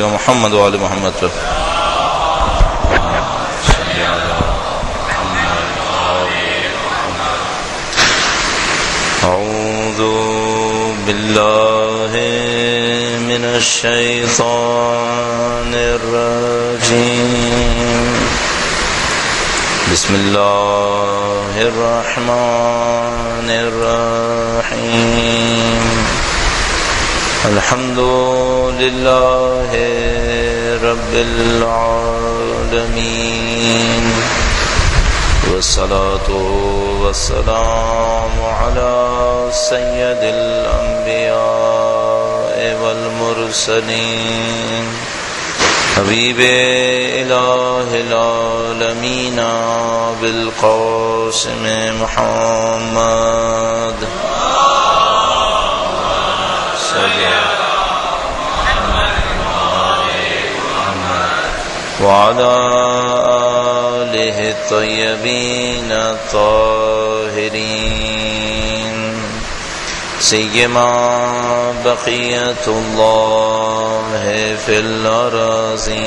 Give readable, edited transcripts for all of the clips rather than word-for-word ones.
محمد وآل محمد پر اعوذ باللہ من الشیطان الرجیم بسم اللہ الرحمن الرحیم الحمد للہ رب العالمین والصلاة والسلام على سید الانبیاء والمرسلین حبیب الہ العالمین بالقاسم محمد وعلى آلہ الطیبین الطاہرین سیما بقیت اللہ فی الارضین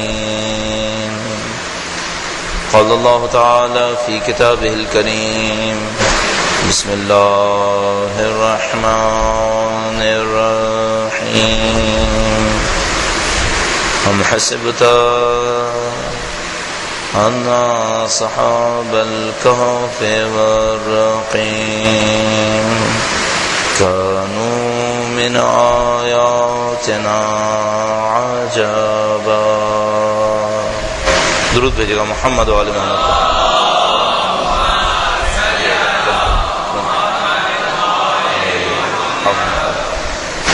قال اللہ تعالی فی کتابہ الکریم بسم اللہ الرحمن الرحیم ام حسبت ان اصحاب الكهف والرقیم كانوا من آیاتنا عجبا. درود بھیجے گا محمد وآل محمد.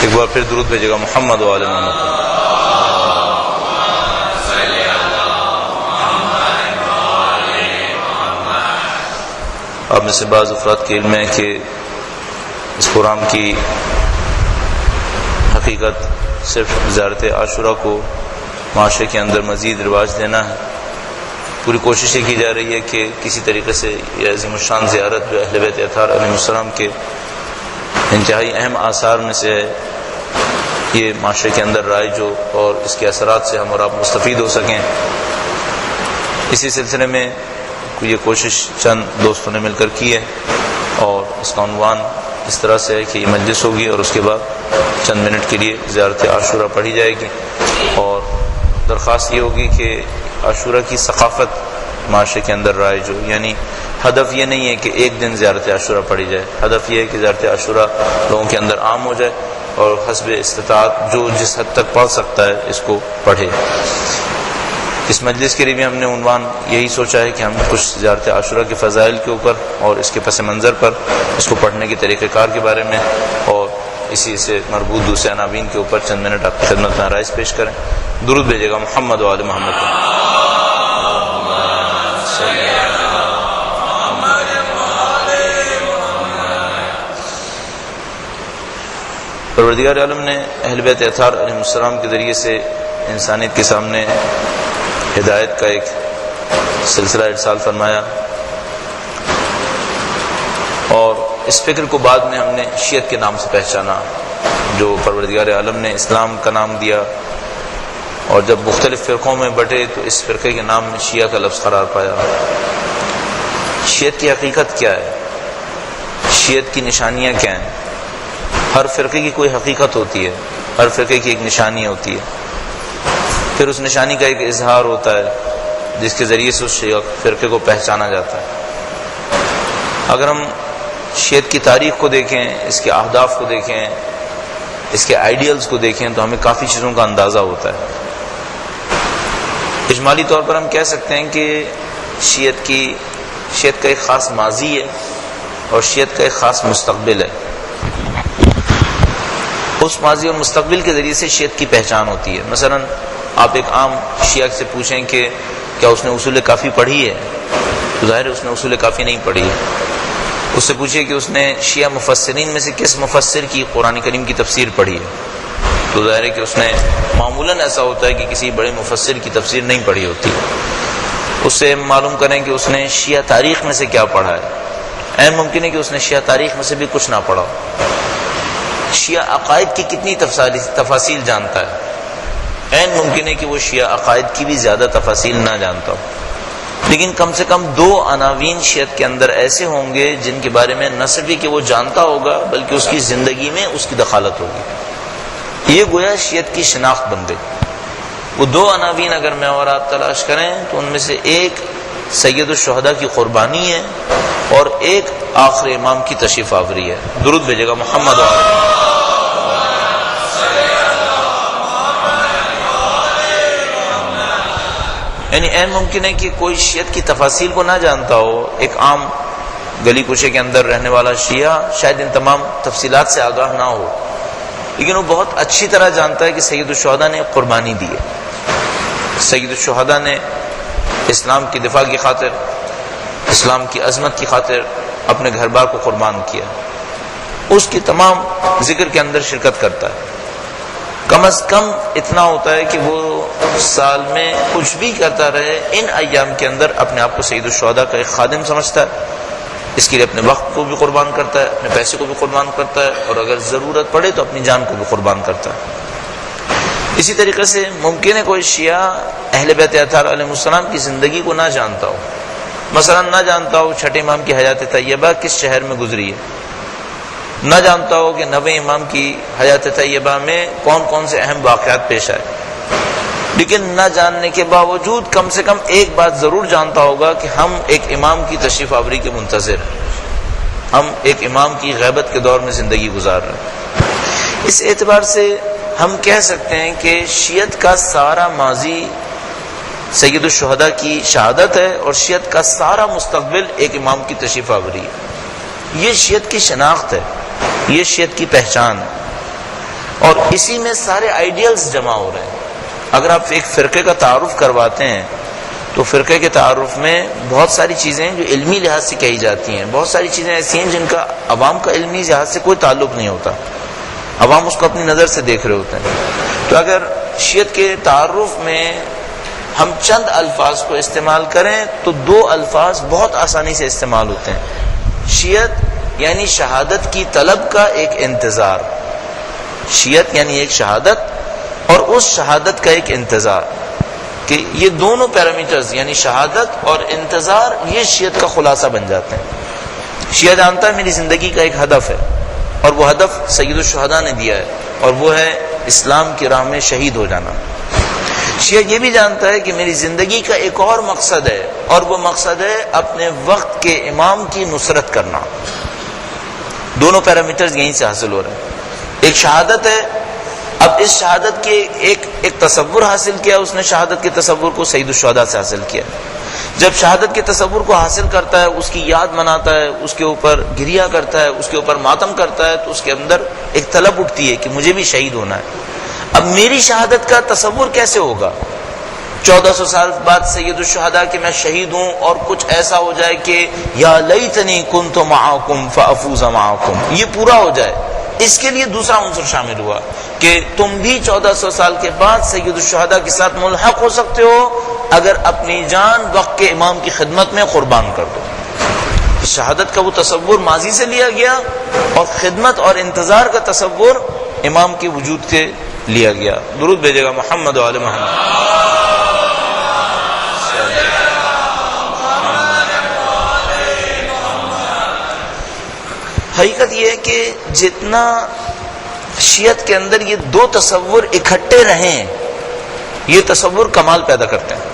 ایک بار پھر درود بھیجے گا محمد وآل محمد. آپ میں سے بعض افراد کے علم ہے کہ اس پروگرام کی حقیقت صرف زیارت عاشورہ کو معاشرے کے اندر مزید رواج دینا ہے. پوری کوشش یہ کی جا رہی ہے کہ کسی طریقے سے یہ عظیم الشان زیارت جو اہل بیت اطہار علیہ السلام کے انتہائی اہم آثار میں سے ہے یہ معاشرے کے اندر رائج ہو اور اس کے اثرات سے ہم اور آپ مستفید ہو سکیں. اسی سلسلے میں یہ کوشش چند دوستوں نے مل کر کی ہے اور اس کا عنوان اس طرح سے ہے کہ یہ مجلس ہوگی اور اس کے بعد چند منٹ کے لیے زیارت عاشورہ پڑھی جائے گی اور درخواست یہ ہوگی کہ عاشورہ کی ثقافت معاشرے کے اندر رائج ہو. یعنی ہدف یہ نہیں ہے کہ ایک دن زیارت عاشورہ پڑھی جائے، ہدف یہ ہے کہ زیارت عاشورہ لوگوں کے اندر عام ہو جائے اور حسب استطاعت جو جس حد تک پڑھ سکتا ہے اس کو پڑھے. اس مجلس کے لیے بھی ہم نے عنوان یہی سوچا ہے کہ ہم کچھ زیارت عاشورہ کے فضائل کے اوپر اور اس کے پس منظر پر، اس کو پڑھنے کے طریقہ کار کے بارے میں اور اسی سے مربوط دوسرے عناوین کے اوپر چند منٹ آپ کی خدمت میں آرائز پیش کریں. درود بھیجے گا محمد و آل محمد. پروردگار عالم نے اہل بیت اطہار علیہ السلام کے ذریعے سے انسانیت کے سامنے ہدایت کا ایک سلسلہ ارسال فرمایا اور اس فکر کو بعد میں ہم نے شیعت کے نام سے پہچانا جو پروردگار عالم نے اسلام کا نام دیا اور جب مختلف فرقوں میں بٹے تو اس فرقے کے نام میں شیعہ کا لفظ قرار پایا. شیعت کی حقیقت کیا ہے؟ شیعت کی نشانیاں کیا ہیں؟ ہر فرقے کی کوئی حقیقت ہوتی ہے، ہر فرقے کی ایک نشانی ہوتی ہے، پھر اس نشانی کا ایک اظہار ہوتا ہے جس کے ذریعے سے اس فرقے کو پہچانا جاتا ہے. اگر ہم شیعت کی تاریخ کو دیکھیں، اس کے اہداف کو دیکھیں، اس کے آئیڈیلز کو دیکھیں تو ہمیں کافی چیزوں کا اندازہ ہوتا ہے. اجمالی طور پر ہم کہہ سکتے ہیں کہ شیعت کا ایک خاص ماضی ہے اور شیعت کا ایک خاص مستقبل ہے. اس ماضی اور مستقبل کے ذریعے سے شیعت کی پہچان ہوتی ہے. مثلا آپ ایک عام شیعہ سے پوچھیں کہ کیا اس نے اصول کافی پڑھی ہے تو ظاہر ہے اس نے اصول کافی نہیں پڑھی ہے. اس سے پوچھئے کہ اس نے شیعہ مفسرین میں سے کس مفسر کی قرآن کریم کی تفسیر پڑھی ہے تو ظاہر ہے کہ اس نے معمولاً ایسا ہوتا ہے کہ کسی بڑے مفسر کی تفسیر نہیں پڑھی ہوتی. اس سے معلوم کریں کہ اس نے شیعہ تاریخ میں سے کیا پڑھا ہے. عین ممکن ہے کہ اس نے شیعہ تاریخ میں سے بھی کچھ نہ پڑھا. شیعہ عقائد کی کتنی تفاصیل جانتا ہے. عین ممکن ہے کہ وہ شیعہ عقائد کی بھی زیادہ تفاصیل نہ جانتا ہو، لیکن کم سے کم 2 عناوین شیعت کے اندر ایسے ہوں گے جن کے بارے میں نہ صرف کہ وہ جانتا ہوگا بلکہ اس کی زندگی میں اس کی دخالت ہوگی۔ یہ گویا شیعت کی شناخت بن گئی۔ وہ 2 عناوین اگر میں اور آپ تلاش کریں تو ان میں سے ایک سید الشہداء کی قربانی ہے اور ایک آخر امام کی تشریف آوری ہے۔ درود بھیجے گا محمد یعنی عین ممکن ہے کہ کوئی شیعت کی تفاصیل کو نہ جانتا ہو، ایک عام گلی کوچے کے اندر رہنے والا شیعہ شاید ان تمام تفصیلات سے آگاہ نہ ہو، لیکن وہ بہت اچھی طرح جانتا ہے کہ سید الشہداء نے قربانی دی ہے۔ سید الشہداء نے اسلام کی دفاع کی خاطر، اسلام کی عظمت کی خاطر اپنے گھر بار کو قربان کیا، اس کی تمام ذکر کے اندر شرکت کرتا ہے۔ کم از کم اتنا ہوتا ہے کہ وہ سال میں کچھ بھی کرتا رہے، ان ایام کے اندر اپنے آپ کو سید الشہداء کا ایک خادم سمجھتا ہے، اس کے لیے اپنے وقت کو بھی قربان کرتا ہے، اپنے پیسے کو بھی قربان کرتا ہے، اور اگر ضرورت پڑے تو اپنی جان کو بھی قربان کرتا ہے۔ اسی طریقے سے ممکن ہے کوئی شیعہ اہل بیت اطہار علیہ السلام کی زندگی کو نہ جانتا ہو، مثلا نہ جانتا ہو چھٹے امام کی حیات طیبہ کس شہر میں گزری ہے، نہ جانتا ہو کہ 9ویں امام کی حیات طیبہ میں کون کون سے اہم واقعات پیش آئے، لیکن نہ جاننے کے باوجود کم سے کم ایک بات ضرور جانتا ہوگا کہ ہم ایک امام کی تشریف آوری کے منتظر ہیں، ہم ایک امام کی غیبت کے دور میں زندگی گزار رہے ہیں۔ اس اعتبار سے ہم کہہ سکتے ہیں کہ شیعت کا سارا ماضی سید الشہداء کی شہادت ہے اور شیعت کا سارا مستقبل ایک امام کی تشریف آوری ہے۔ یہ شیعت کی شناخت ہے، یہ شیعت کی پہچان ہے، اور اسی میں سارے آئیڈیلز جمع ہو رہے ہیں۔ اگر آپ ایک فرقے کا تعارف کرواتے ہیں تو فرقے کے تعارف میں بہت ساری چیزیں جو علمی لحاظ سے کہی جاتی ہیں، بہت ساری چیزیں ایسی ہیں جن کا عوام کا علمی لحاظ سے کوئی تعلق نہیں ہوتا، عوام اس کو اپنی نظر سے دیکھ رہے ہوتے ہیں۔ تو اگر شیعت کے تعارف میں ہم چند الفاظ کو استعمال کریں تو 2 الفاظ بہت آسانی سے استعمال ہوتے ہیں۔ شیعت یعنی شہادت کی طلب کا ایک انتظار، شیعت یعنی ایک شہادت اور اس شہادت کا ایک انتظار، کہ یہ دونوں پیرامیٹرز یعنی شہادت اور انتظار یہ شیعت کا خلاصہ بن جاتے ہیں۔ شیعہ جانتا ہے میری زندگی کا ایک ہدف ہے، اور وہ ہدف سید الشہداء نے دیا ہے، اور وہ ہے اسلام کی راہ میں شہید ہو جانا۔ شیعہ یہ بھی جانتا ہے کہ میری زندگی کا ایک اور مقصد ہے، اور وہ مقصد ہے اپنے وقت کے امام کی نصرت کرنا۔ دونوں پیرامیٹرز یہیں سے حاصل ہو رہے ہیں۔ ایک شہادت ہے، اب اس شہادت کے ایک تصور حاصل کیا، اس نے شہادت کے تصور کو سید الشہداء سے حاصل کیا۔ جب شہادت کے تصور کو حاصل کرتا ہے، اس کی یاد مناتا ہے، اس کے اوپر گریہ کرتا ہے، اس کے اوپر ماتم کرتا ہے، تو اس کے اندر ایک طلب اٹھتی ہے کہ مجھے بھی شہید ہونا ہے۔ اب میری شہادت کا تصور کیسے ہوگا؟ 1400 سال بعد سید الشہداء کہ میں شہید ہوں اور کچھ ایسا ہو جائے کہ یا لیتنی کنت معکم فافوز معکم، یہ پورا ہو جائے۔ اس کے لیے دوسرا عنصر شامل ہوا کہ تم بھی 1400 سال کے بعد سید الشہداء کے ساتھ ملحق ہو سکتے ہو اگر اپنی جان وقت کے امام کی خدمت میں قربان کر دو۔ شہادت کا وہ تصور ماضی سے لیا گیا اور خدمت اور انتظار کا تصور امام کے وجود سے لیا گیا۔ درود بھیجے گا محمد و آل محمد۔ حقیقت یہ ہے کہ جتنا شیعت کے اندر یہ 2 تصور اکٹھے رہیں، یہ تصور کمال پیدا کرتے ہیں۔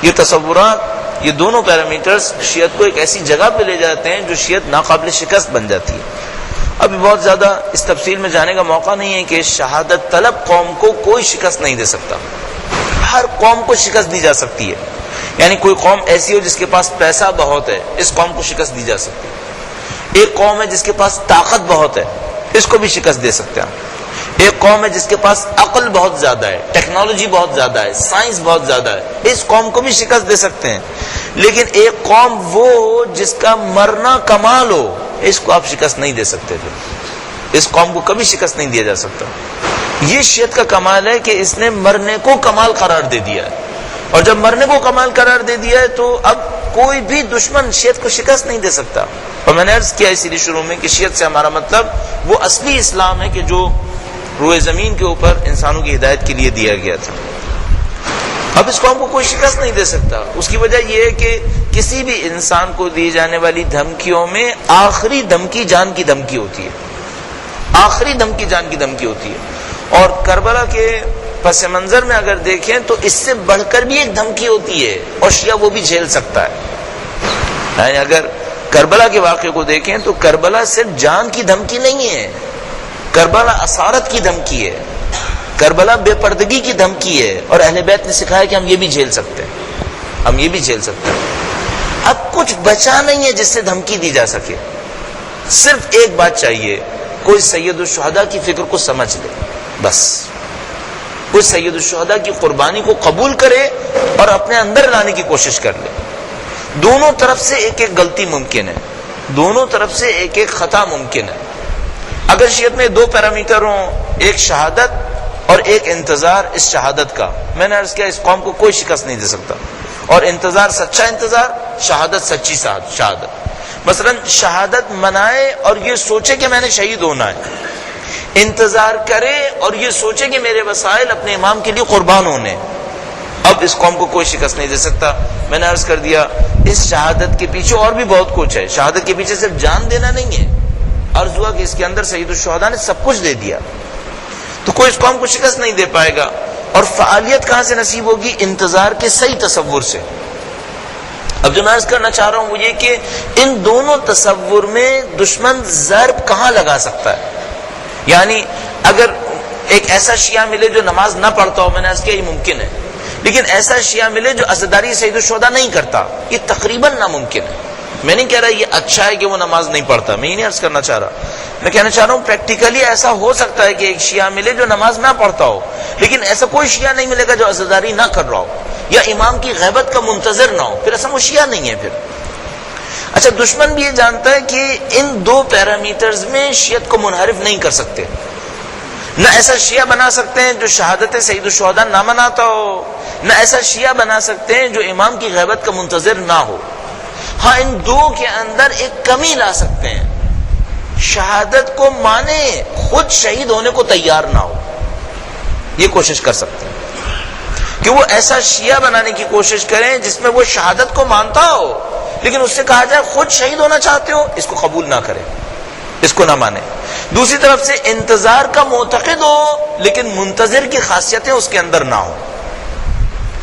یہ تصورات، یہ دونوں پیرامیٹرز شیعت کو ایک ایسی جگہ پہ لے جاتے ہیں جو شیعت ناقابل شکست بن جاتی ہے۔ ابھی بہت زیادہ اس تفصیل میں جانے کا موقع نہیں ہے کہ شہادت طلب قوم کو کوئی شکست نہیں دے سکتا، ہر قوم کو شکست دی جا سکتی ہے۔ یعنی کوئی قوم ایسی ہو جس کے پاس پیسہ بہت ہے، اس قوم کو شکست دی جا سکتی ہے۔ ایک قوم ہے جس کے پاس طاقت بہت ہے، اس کو بھی شکست دے سکتے ہیں۔ ایک قوم ہے جس کے پاس عقل بہت زیادہ ہے، ٹیکنالوجی بہت زیادہ ہے، سائنس بہت زیادہ ہے، اس قوم کو بھی شکست دے سکتے ہیں۔ لیکن ایک قوم وہ جس کا مرنا کمال ہو، اس کو آپ شکست نہیں دے سکتے تھے، اس قوم کو کبھی شکست نہیں دیا جا سکتا۔ یہ شیعت کا کمال ہے کہ اس نے مرنے کو کمال قرار دے دیا ہے، اور جب مرنے کو کمال قرار دے دیا ہے تو اب کوئی بھی دشمن شیعت کو شکست نہیں دے سکتا۔ اور میں نے عرض کیا اسی لیے شروع میں کہ شیعت سے ہمارا مطلب وہ اصلی اسلام ہے کہ جو روئے زمین کے اوپر انسانوں کی ہدایت کے لیے دیا گیا تھا. اب اس قوم کو کوئی شکست نہیں دے سکتا. اس کی وجہ یہ ہے کہ کسی بھی انسان کو دی جانے والی دھمکیوں میں آخری دھمکی جان کی دھمکی ہوتی ہے. آخری دھمکی جان کی دھمکی ہوتی ہے. اور کربلا کے پس منظر میں اگر دیکھیں تو اس سے بڑھ کر بھی ایک دھمکی ہوتی ہے اور شیعہ وہ بھی جھیل سکتا ہے. یعنی اگر کربلا کے واقعے کو دیکھیں تو کربلا صرف جان کی دھمکی نہیں ہے، کربلا اسارت کی دھمکی ہے، کربلا بے پردگی کی دھمکی ہے. اور اہل بیت نے سکھایا کہ ہم یہ بھی جھیل سکتے ہیں، ہم یہ بھی جھیل سکتے ہیں. اب کچھ بچا نہیں ہے جس سے دھمکی دی جا سکے. صرف ایک بات چاہیے، کوئی سید الشہداء کی فکر کو سمجھ لے، بس کوئی سید الشہداء کی قربانی کو قبول کرے اور اپنے اندر لانے کی کوشش کر لے. دونوں طرف سے ایک ایک غلطی ممکن ہے، دونوں طرف سے ایک ایک خطا ممکن ہے. اگر شیعت میں دو پیرامیٹر ہوں، ایک شہادت اور ایک انتظار اس شہادت کا، میں نے عرض کیا اس قوم کو کوئی شکست نہیں دے سکتا. اور انتظار سچا انتظار، شہادت سچی شہادت. مثلا شہادت منائے اور یہ سوچے کہ میں نے شہید ہونا ہے، انتظار کرے اور یہ سوچے کہ میرے وسائل اپنے امام کے لیے قربان ہونے. اب اس قوم کو کوئی شکست نہیں دے سکتا. میں نے عرض کر دیا اس شہادت کے پیچھے اور بھی بہت کچھ ہے. شہادت کے پیچھے صرف جان دینا نہیں ہے، عرض ہوا کہ اس کے اندر سید الشہداء نے سب کچھ دے دیا. تو کوئی اس قوم کو شکست نہیں دے پائے گا. اور فعالیت کہاں سے نصیب ہوگی؟ انتظار کے صحیح تصور سے. اب جو میں عرض کرنا چاہ رہا ہوں وہ یہ کہ ان دونوں تصور میں دشمن ضرب کہاں لگا سکتا ہے. یعنی اگر ایک ایسا شیعہ ملے جو نماز نہ پڑھتا ہو، میں نے عرض کیا یہ ممکن ہے، لیکن ایسا شیعہ ملے جو عزاداری سید الشہداء نہیں کرتا، یہ تقریباً ناممکن ہے. میں نہیں کہہ رہا یہ اچھا ہے کہ وہ نماز نہیں پڑھتا، میں یہ نہیں عرض کرنا چاہ رہا. میں کہنا چاہ رہا ہوں پریکٹیکلی ایسا ہو سکتا ہے کہ ایک شیعہ ملے جو نماز نہ پڑھتا ہو، لیکن ایسا کوئی شیعہ نہیں ملے گا جو عزاداری نہ کر رہا ہو یا امام کی غیبت کا منتظر نہ ہو. پھر ایسا وہ شیعہ نہیں ہے. پھر اچھا، دشمن بھی یہ جانتا ہے کہ ان دو پیرامیٹرز میں شیعت کو منحرف نہیں کر سکتے. نہ ایسا شیعہ بنا سکتے ہیں جو شہادت سید الشہداء نہ مناتا ہو، نہ ایسا شیعہ بنا سکتے ہیں جو امام کی غیبت کا منتظر نہ ہو. ہاں ان دو کے اندر ایک کمی لا سکتے ہیں، شہادت کو مانے خود شہید ہونے کو تیار نہ ہو. یہ کوشش کر سکتے ہیں کہ وہ ایسا شیعہ بنانے کی کوشش کریں جس میں وہ شہادت کو مانتا ہو لیکن اس سے کہا جائے خود شہید ہونا چاہتے ہو، اس کو قبول نہ کرے، اس کو نہ مانے. دوسری طرف سے انتظار کا معتقد ہو لیکن منتظر کی خاصیتیں اس کے اندر نہ ہو.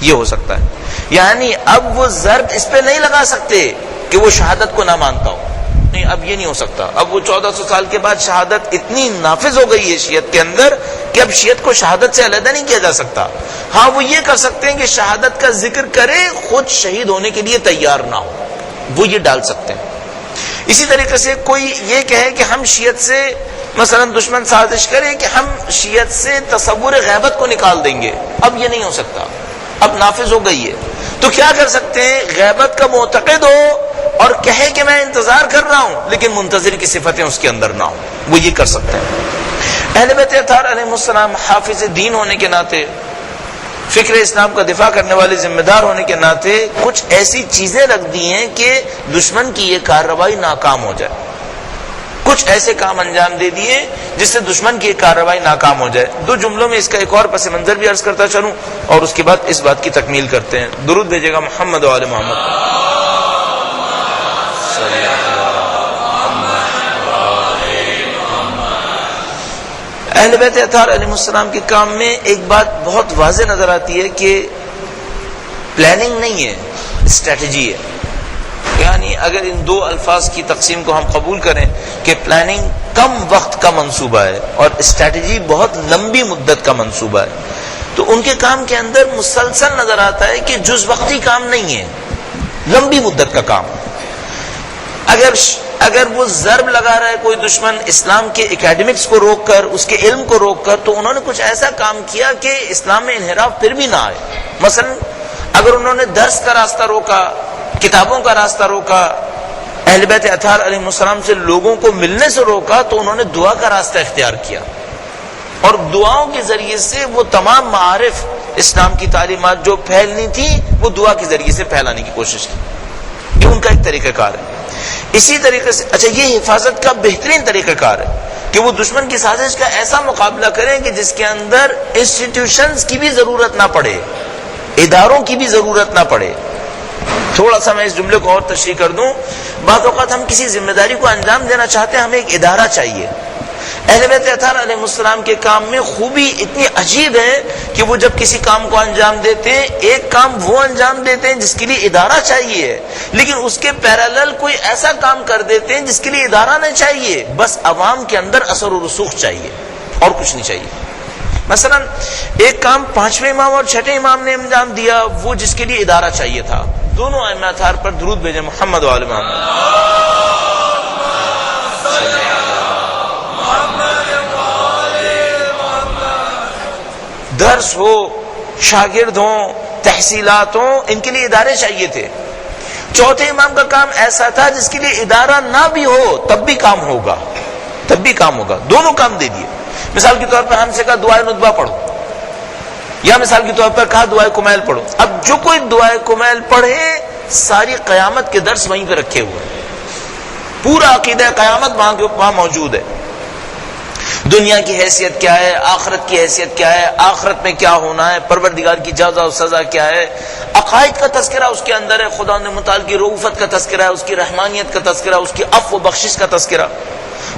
یہ ہو سکتا ہے. یعنی اب وہ ضرب اس پہ نہیں لگا سکتے کہ وہ شہادت کو نہ مانتا ہو. نہیں، اب یہ نہیں ہو سکتا. اب وہ 1400 سال کے بعد شہادت اتنی نافذ ہو گئی ہے شیعت کے اندر کہ اب شیعت کو شہادت سے علیحدہ نہیں کیا جا سکتا. ہاں وہ یہ کر سکتے ہیں کہ شہادت کا ذکر کرے، خود شہید ہونے کے لیے تیار نہ ہو، وہ یہ ڈال سکتے ہیں. اسی طریقے سے کوئی یہ کہے کہ ہم شیعت سے مثلا دشمن سازش کرے کہ ہم شیعت سے تصور غیبت کو نکال دیں گے، اب یہ نہیں ہو سکتا، اب نافذ ہو گئی ہے. تو کیا کر سکتے ہیں؟ غیبت کا معتقد ہو اور کہے کہ میں انتظار کر رہا ہوں لیکن منتظر کی صفتیں اس کے اندر نہ ہوں، وہ یہ کر سکتے ہیں. اہل بیت اطہار علیہ السلام حافظ دین ہونے کے ناطے، فکر اسلام کا دفاع کرنے والے ذمہ دار ہونے کے ناطے کچھ ایسی چیزیں رکھ دی ہیں کہ دشمن کی یہ کارروائی ناکام ہو جائے. کچھ ایسے کام انجام دے دیے جس سے دشمن کی کارروائی ناکام ہو جائے. دو جملوں میں اس کا ایک اور پس منظر بھی عرض کرتا چلوں اور اس کے بعد اس بات کی تکمیل کرتے ہیں. درود بھیجے گا محمد و آل محمد. اہل بیت اطہار علیہ السلام کے کام میں ایک بات بہت واضح نظر آتی ہے کہ پلاننگ نہیں ہے، اسٹریٹجی ہے. یعنی اگر ان دو الفاظ کی تقسیم کو ہم قبول کریں کہ پلاننگ کم وقت کا منصوبہ ہے اور اسٹریٹجی بہت لمبی مدت کا منصوبہ ہے، تو ان کے کام کے اندر مسلسل نظر آتا ہے کہ جز وقتی کام نہیں ہے، لمبی مدت کا کام. اگر وہ ضرب لگا رہا ہے کوئی دشمن اسلام کے اکیڈمکس کو روک کر، اس کے علم کو روک کر، تو انہوں نے کچھ ایسا کام کیا کہ اسلام میں انحراف پھر بھی نہ آئے. مثلا اگر انہوں نے درس کا راستہ روکا، کتابوں کا راستہ روکا، اہل بیت اطہار علیہ السلام سے لوگوں کو ملنے سے روکا، تو انہوں نے دعا کا راستہ اختیار کیا اور دعاؤں کے ذریعے سے وہ تمام معارف، اسلام کی تعلیمات جو پھیلنی تھی وہ دعا کے ذریعے سے پھیلانے کی کوشش کی. یہ ان کا ایک طریقہ کار ہے. اسی طریقے سے اچھا یہ حفاظت کا بہترین طریقہ کار ہے. کہ وہ دشمن کی سازش کا ایسا مقابلہ کریں کہ جس کے اندر انسٹیٹیوشنز کی بھی ضرورت نہ پڑے، اداروں کی بھی ضرورت نہ پڑے۔ تھوڑا سا میں اس جملے کو اور تشریح کر دوں، بعض اوقات ہم کسی ذمہ داری کو انجام دینا چاہتے ہیں، ہمیں ایک ادارہ چاہیے۔ اہل بیت اطہار علیہ السلام کے کام میں خوبی اتنی عجیب ہے کہ وہ جب کسی کام کو انجام دیتے ہیں، ایک کام وہ انجام دیتے ہیں جس کے لیے ادارہ چاہیے، لیکن اس کے پیرالل کوئی ایسا کام کر دیتے ہیں جس کے لیے ادارہ نہیں چاہیے، بس عوام کے اندر اثر و رسوخ چاہیے اور کچھ نہیں چاہیے۔ مثلا ایک کام 5ویں امام اور 6ٹھے امام نے انجام دیا، وہ جس کے لیے ادارہ چاہیے تھا۔ دونوں ائمہ اطہار پر درود بھیجیں، محمد و آل محمد۔ درس ہو، شاگرد ہوں، تحصیلات ہوں، ان کے لیے ادارے چاہیے تھے۔ 4تھے امام کا کام ایسا تھا جس کے لیے ادارہ نہ بھی ہو تب بھی کام ہوگا، دونوں کام دے دیے۔ مثال کے طور پر ہم سے کہا دعائے ندبہ پڑھو، یا مثال کے طور پر کہا دعائے کمیل پڑھو۔ اب جو کوئی دعائے کمیل پڑھے، ساری قیامت کے درس وہیں پہ رکھے ہوئے، پورا عقیدہ قیامت وہاں موجود ہے۔ دنیا کی حیثیت کیا ہے، آخرت کی حیثیت کیا ہے، آخرت میں کیا ہونا ہے، پروردگار کی جزا و سزا کیا ہے، عقائد کا تذکرہ اس کے اندر ہے، خدا متعال کی رؤوفت کا تذکرہ ہے، اس کی رحمانیت کا تذکرہ، اس کی عفو و بخشش کا تذکرہ۔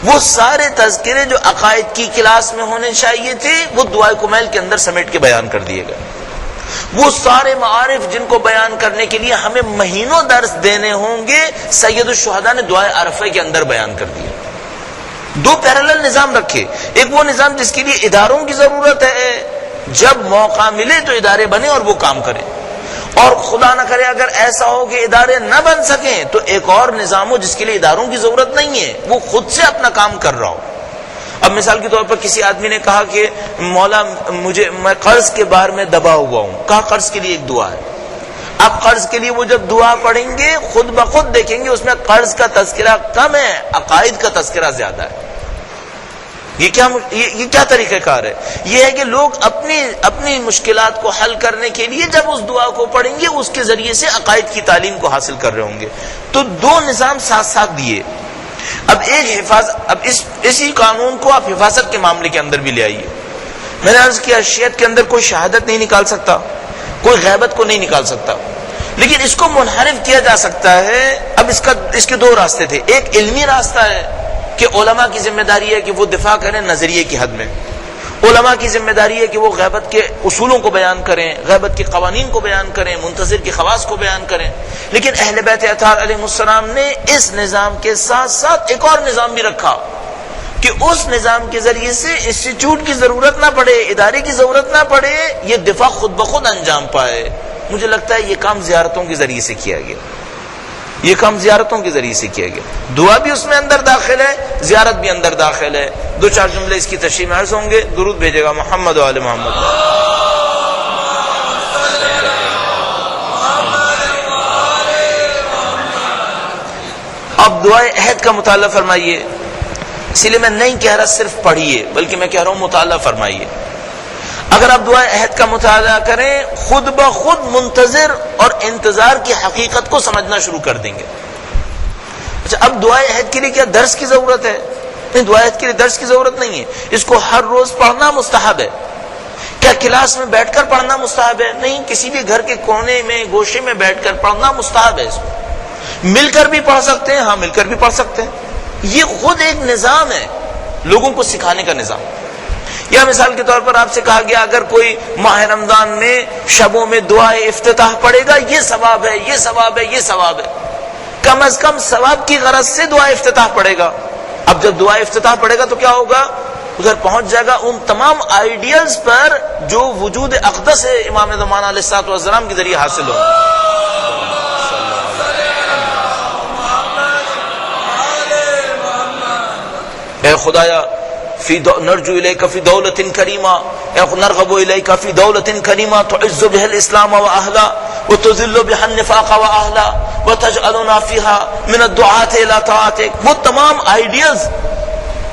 وہ سارے تذکرے جو عقائد کی کلاس میں ہونے چاہیے تھے، وہ دعائے کمیل کے اندر سمیٹ کے بیان کر دیے گئے۔ وہ سارے معارف جن کو بیان کرنے کے لیے ہمیں مہینوں درس دینے ہوں گے، سید الشہداء نے دعائے عرفہ کے اندر بیان کر دیا۔ دو پیرالل نظام رکھے، ایک وہ نظام جس کے لیے اداروں کی ضرورت ہے، جب موقع ملے تو ادارے بنے اور وہ کام کریں، اور خدا نہ کرے اگر ایسا ہو کہ ادارے نہ بن سکیں تو ایک اور نظام ہو جس کے لیے اداروں کی ضرورت نہیں ہے، وہ خود سے اپنا کام کر رہا ہو۔ اب مثال کے طور پر کسی آدمی نے کہا کہ مولا میں قرض کے بار میں دبا ہوا ہوں، کہا قرض کے لیے ایک دعا ہے۔ اب قرض کے لیے وہ جب دعا پڑھیں گے خود بخود دیکھیں گے اس میں قرض کا تذکرہ کم ہے، عقائد کا تذکرہ زیادہ ہے۔ یہ کیا طریقہ کار ہے؟ یہ ہے کہ لوگ اپنی مشکلات کو حل کرنے کے لیے جب اس دعا کو پڑھیں گے اس کے ذریعے سے عقائد کی تعلیم کو حاصل کر رہے ہوں گے۔ تو دو نظام ساتھ ساتھ دیے۔ اب اسی قانون کو آپ حفاظت کے معاملے کے اندر بھی لے آئیے۔ میں نے عرض کیا شیعت کے اندر کوئی شہادت نہیں نکال سکتا، کوئی غیبت کو نہیں نکال سکتا، لیکن اس کو منحرف کیا جا سکتا ہے۔ اب اس کے دو راستے تھے، ایک علمی راستہ ہے کہ علماء کی ذمہ داری ہے کہ وہ دفاع کریں نظریے کی حد میں، علماء کی ذمہ داری ہے کہ وہ غیبت کے اصولوں کو بیان کریں، غیبت کے قوانین کو بیان کریں، منتظر کی خواص کو بیان کریں۔ لیکن اہل بیت اطہار علیہ السلام نے اس نظام کے ساتھ ساتھ ایک اور نظام بھی رکھا کہ اس نظام کے ذریعے سے انسٹیٹیوٹ کی ضرورت نہ پڑے، ادارے کی ضرورت نہ پڑے، یہ دفاع خود بخود انجام پائے۔ مجھے لگتا ہے یہ کام زیارتوں کے ذریعے سے کیا گیا، یہ کام زیارتوں کے ذریعے سے کیا گیا۔ دعا بھی اس میں اندر داخل ہے، زیارت بھی اندر داخل ہے۔ دو چار جملے اس کی تشریح میں عرض ہوں گے، درود بھیجے گا محمد و آل محمد۔ اب دعائے عہد کا مطالعہ فرمائیے، اس لیے میں نہیں کہہ رہا صرف پڑھیے، بلکہ میں کہہ رہا ہوں مطالعہ فرمائیے۔ اگر آپ دعائے عہد کا مطالعہ کریں خود بخود منتظر اور انتظار کی حقیقت کو سمجھنا شروع کر دیں گے۔ اچھا، اب دعائے عہد کے لیے کیا درس کی ضرورت ہے؟ نہیں، دعائے عہد کے لیے درس کی ضرورت نہیں ہے، اس کو ہر روز پڑھنا مستحب ہے۔ کیا کلاس میں بیٹھ کر پڑھنا مستحب ہے؟ نہیں، کسی بھی گھر کے کونے میں گوشے میں بیٹھ کر پڑھنا مستحب ہے۔ اس کو مل کر بھی پڑھ سکتے ہیں، ہاں مل کر بھی پڑھ سکتے ہیں۔ یہ خود ایک نظام ہے، لوگوں کو سکھانے کا نظام۔ یا مثال کے طور پر آپ سے کہا گیا اگر کوئی ماہ رمضان میں شبوں میں دعائے افتتاح پڑھے گا، یہ ثواب ہے، یہ ثواب ہے، یہ ثواب ہے۔ کم از کم ثواب کی غرض سے دعائے افتتاح پڑھے گا۔ اب جب دعائے افتتاح پڑھے گا تو کیا ہوگا؟ ادھر پہنچ جائے گا ان تمام آئیڈیلز پر جو وجود اقدس ہے امام زمان علیہ الصلوۃ والسلام کے ذریعے حاصل ہو۔ اے خدایا نرجو الیک فی دولت کریمہ، نرغب الیک فی دولت کریمہ تعز بها الاسلام واہلا وتذل بها النفاق واہلا وتجعلنا فیها من الدعاة الى طاعتک۔ وہ تمام آئیڈیلز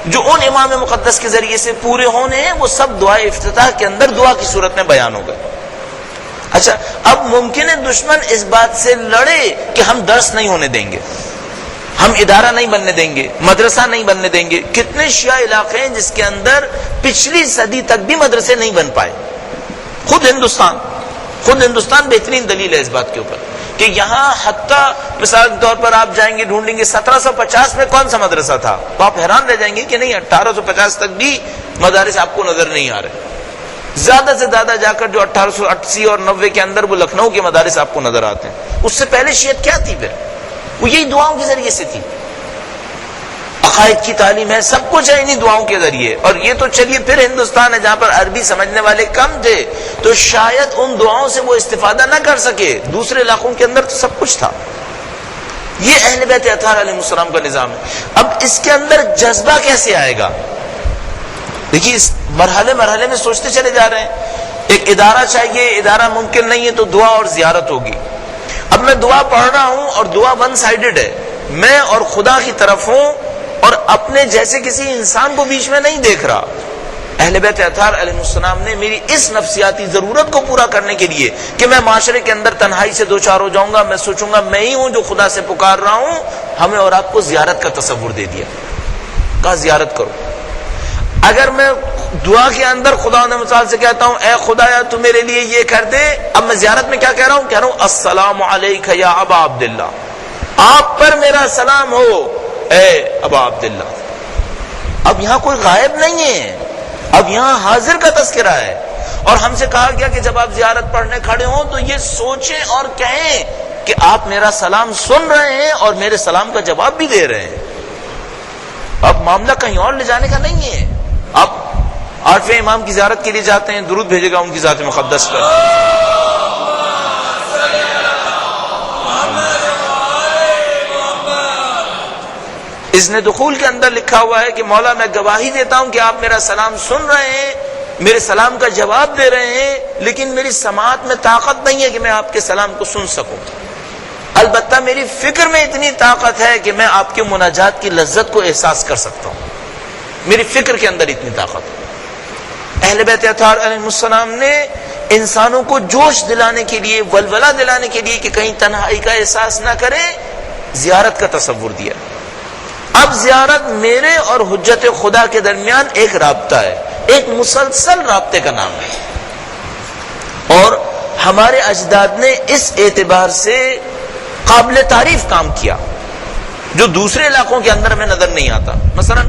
جو ان امام مقدس کے ذریعے سے پورے ہونے ہیں وہ سب دعا افتتاح کے اندر دعا کی صورت میں بیان ہو گئے۔ اچھا، اب ممکن ہے دشمن اس بات سے لڑے کہ ہم درس نہیں ہونے دیں گے، ہم ادارہ نہیں بننے دیں گے، مدرسہ نہیں بننے دیں گے. کتنے شیعہ علاقے ہیں جس کے اندر پچھلی صدی تک بھی مدرسے نہیں بن پائے. خود ہندوستان بہترین دلیل ہے اس بات کے اوپر کہ یہاں حتیٰ مثال کے طور پر آپ جائیں گے ڈھونڈیں گے 1750 میں کون سا مدرسہ تھا، تو آپ حیران رہ جائیں گے کہ نہیں 1850 تک بھی مدارس آپ کو نظر نہیں آ رہے. زیادہ سے زیادہ جا کر جو 1880 اور 90 کے اندر وہ لکھنؤ کے مدارس آپ کو نظر آتے ہیں. اس سے پہلے شیعت کیا تھی پھر؟ وہ یہی دعاؤں کے ذریعے سے تھی. عقائد کی تعلیم ہے، سب کچھ ہے انہی دعاؤں کے ذریعے. اور یہ تو چلیے پھر ہندوستان ہے جہاں پر عربی سمجھنے والے کم تھے تو شاید ان دعاؤں سے وہ استفادہ نہ کر سکے. دوسرے علاقوں کے اندر تو سب کچھ تھا. یہ اہل بیت اطہار علیہ السلام کا نظام ہے. اب اس کے اندر جذبہ کیسے آئے گا؟ دیکھیے اس مرحلے میں سوچتے چلے جا رہے ہیں. ایک ادارہ چاہیے، ادارہ ممکن نہیں ہے تو دعا اور زیارت ہوگی. اب میں دعا پڑھ رہا ہوں اور دعا ون سائیڈڈ ہے، میں اور خدا کی طرف ہوں اور اپنے جیسے کسی انسان کو بیچ میں نہیں دیکھ رہا. اہل بیت اطہار علیہ السلام نے میری اس نفسیاتی ضرورت کو پورا کرنے کے لیے کہ میں معاشرے کے اندر تنہائی سے دو چار ہو جاؤں گا، میں سوچوں گا میں ہی ہوں جو خدا سے پکار رہا ہوں، ہمیں اور آپ کو زیارت کا تصور دے دیا. کہا زیارت کرو. اگر میں دعا کے اندر خدا نے مثال سے کہتا ہوں اے خدایا تو میرے لیے یہ کر دے، اب میں زیارت میں کیا کہہ رہا ہوں السلام علیک یا ابا عبداللہ، آپ پر میرا سلام ہو اے ابا عبداللہ. اب یہاں کوئی غائب نہیں ہے، اب یہاں حاضر کا تذکرہ ہے. اور ہم سے کہا گیا کہ جب آپ زیارت پڑھنے کھڑے ہوں تو یہ سوچیں اور کہیں کہ آپ میرا سلام سن رہے ہیں اور میرے سلام کا جواب بھی دے رہے ہیں. اب معاملہ کہیں اور لے جانے کا نہیں ہے. آپ 8ویں امام کی زیارت کے لیے جاتے ہیں، درود بھیجے گا ان کی ذات مقدس پر. اذن دخول کے اندر لکھا ہوا ہے کہ مولا میں گواہی دیتا ہوں کہ آپ میرا سلام سن رہے ہیں، میرے سلام کا جواب دے رہے ہیں، لیکن میری سماعت میں طاقت نہیں ہے کہ میں آپ کے سلام کو سن سکوں. البتہ میری فکر میں اتنی طاقت ہے کہ میں آپ کے مناجات کی لذت کو احساس کر سکتا ہوں. میری فکر کے اندر اتنی طاقت ہے. اہل بیت اطہار علیہ السلام نے انسانوں کو جوش دلانے کے لیے، ولولہ دلانے کے لیے کہ کہیں تنہائی کا احساس نہ کریں، زیارت کا تصور دیا. اب زیارت میرے اور حجت خدا کے درمیان ایک رابطہ ہے، ایک مسلسل رابطے کا نام ہے. اور ہمارے اجداد نے اس اعتبار سے قابل تعریف کام کیا جو دوسرے علاقوں کے اندر ہمیں نظر نہیں آتا. مثلا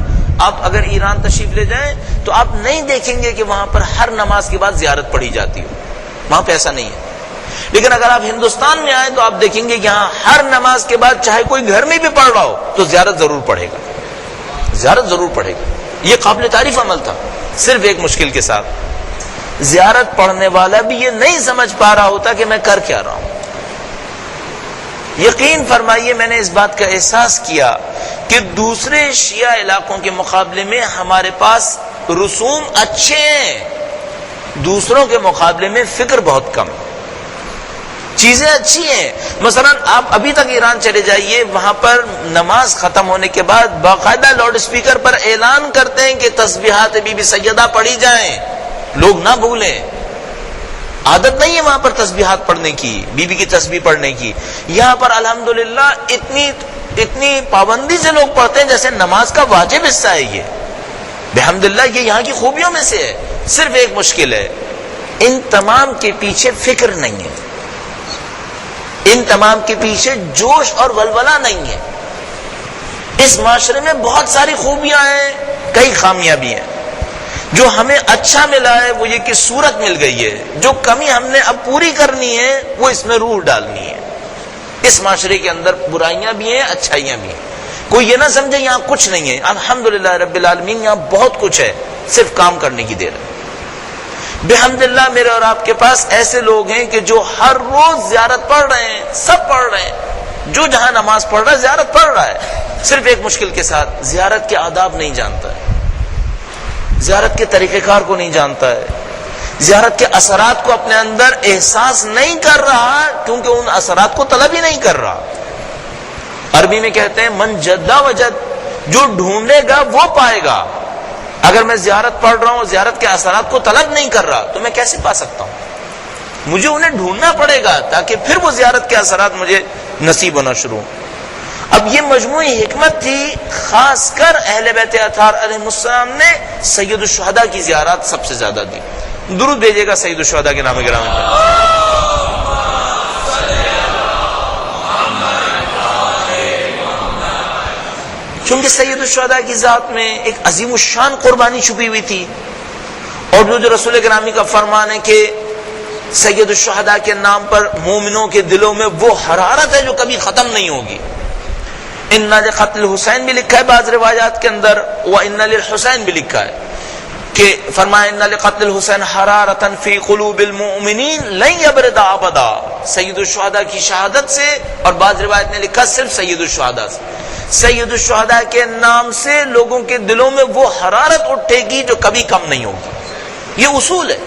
آپ اگر ایران تشریف لے جائیں تو آپ نہیں دیکھیں گے کہ وہاں پر ہر نماز کے بعد زیارت پڑھی جاتی ہو، وہاں پہ ایسا نہیں ہے. لیکن اگر آپ ہندوستان میں آئیں تو آپ دیکھیں گے کہ یہاں ہر نماز کے بعد چاہے کوئی گھر میں بھی پڑھ رہا ہو تو زیارت ضرور پڑھے گا، زیارت ضرور پڑھے گا. یہ قابل تعریف عمل تھا. صرف ایک مشکل کے ساتھ، زیارت پڑھنے والا بھی یہ نہیں سمجھ پا رہا ہوتا کہ میں کر کیا رہا ہوں. یقین فرمائیے میں نے اس بات کا احساس کیا کہ دوسرے شیعہ علاقوں کے مقابلے میں ہمارے پاس رسوم اچھے ہیں، دوسروں کے مقابلے میں فکر بہت کم، چیزیں اچھی ہیں. مثلا آپ ابھی تک ایران چلے جائیے، وہاں پر نماز ختم ہونے کے بعد باقاعدہ لاؤڈ اسپیکر پر اعلان کرتے ہیں کہ تسبیحات بی بی سیدہ پڑھی جائیں، لوگ نہ بھولیں. عادت نہیں ہے وہاں پر تسبیحات پڑھنے کی، بی بی کی تسبیح پڑھنے کی. یہاں پر الحمدللہ اتنی پابندی سے لوگ پڑھتے ہیں جیسے نماز کا واجب حصہ ہے. یہ بحمدللہ یہ یہاں کی خوبیوں میں سے ہے. صرف ایک مشکل ہے، ان تمام کے پیچھے فکر نہیں ہے، ان تمام کے پیچھے جوش اور ولولہ نہیں ہے. اس معاشرے میں بہت ساری خوبیاں ہیں، کئی خامیاں بھی ہیں. جو ہمیں اچھا ملا ہے وہ یہ کہ صورت مل گئی ہے، جو کمی ہم نے اب پوری کرنی ہے وہ اس میں روح ڈالنی ہے. اس معاشرے کے اندر برائیاں بھی ہیں، اچھائیاں بھی ہیں. کوئی یہ نہ سمجھے یہاں کچھ نہیں ہے. الحمدللہ رب العالمین یہاں بہت کچھ ہے، صرف کام کرنے کی دیر ہے. بحمدللہ میرے اور آپ کے پاس ایسے لوگ ہیں کہ جو ہر روز زیارت پڑھ رہے ہیں، سب پڑھ رہے ہیں، جو جہاں نماز پڑھ رہا ہے زیارت پڑھ رہا ہے. صرف ایک مشکل کے ساتھ، زیارت کے آداب نہیں جانتا ہے، زیارت کے طریقہ کار کو نہیں جانتا ہے، زیارت کے اثرات کو اپنے اندر احساس نہیں کر رہا کیونکہ ان اثرات کو طلب ہی نہیں کر رہا. عربی میں کہتے ہیں من جدہ وجد، جو ڈھونڈے گا وہ پائے گا. اگر میں زیارت پڑھ رہا ہوں، زیارت کے اثرات کو طلب نہیں کر رہا تو میں کیسے پا سکتا ہوں؟ مجھے انہیں ڈھونڈنا پڑے گا تاکہ پھر وہ زیارت کے اثرات مجھے نصیب ہونا شروع ہوں. اب یہ مجموعی حکمت تھی، خاص کر اہل بیت اطہار علیہ السلام نے سید الشہداء کی زیارات سب سے زیادہ دی. درود بھیجیے گا سید الشہداء کے نام گرامی پر. چونکہ سید الشہداء کی ذات میں ایک عظیم الشان قربانی چھپی ہوئی تھی، اور جو رسول گرامی کا فرمان ہے کہ سید الشہداء کے نام پر مومنوں کے دلوں میں وہ حرارت ہے جو کبھی ختم نہیں ہوگی. اِنَّ لِقَتْلِ الحسین بھی لکھا ہے بعض روایات کے اندر، وَإِنَّ لِلْحُسَيْن بھی لکھا ہے کہ فرمایا اِنَّ لِقَتْلِ الحسین حَرَارَةً فِي قُلُوبِ الْمُؤْمِنِينَ لَن يَبْرِدَ أَبَدًا. سید الشہداء کی شہادت سے، اور بعض روایت نے لکھا صرف سید الشہداء سے، سید الشہداء کے نام سے لوگوں کے دلوں میں وہ حرارت اٹھے گی جو کبھی کم نہیں ہوگی. یہ اصول ہے،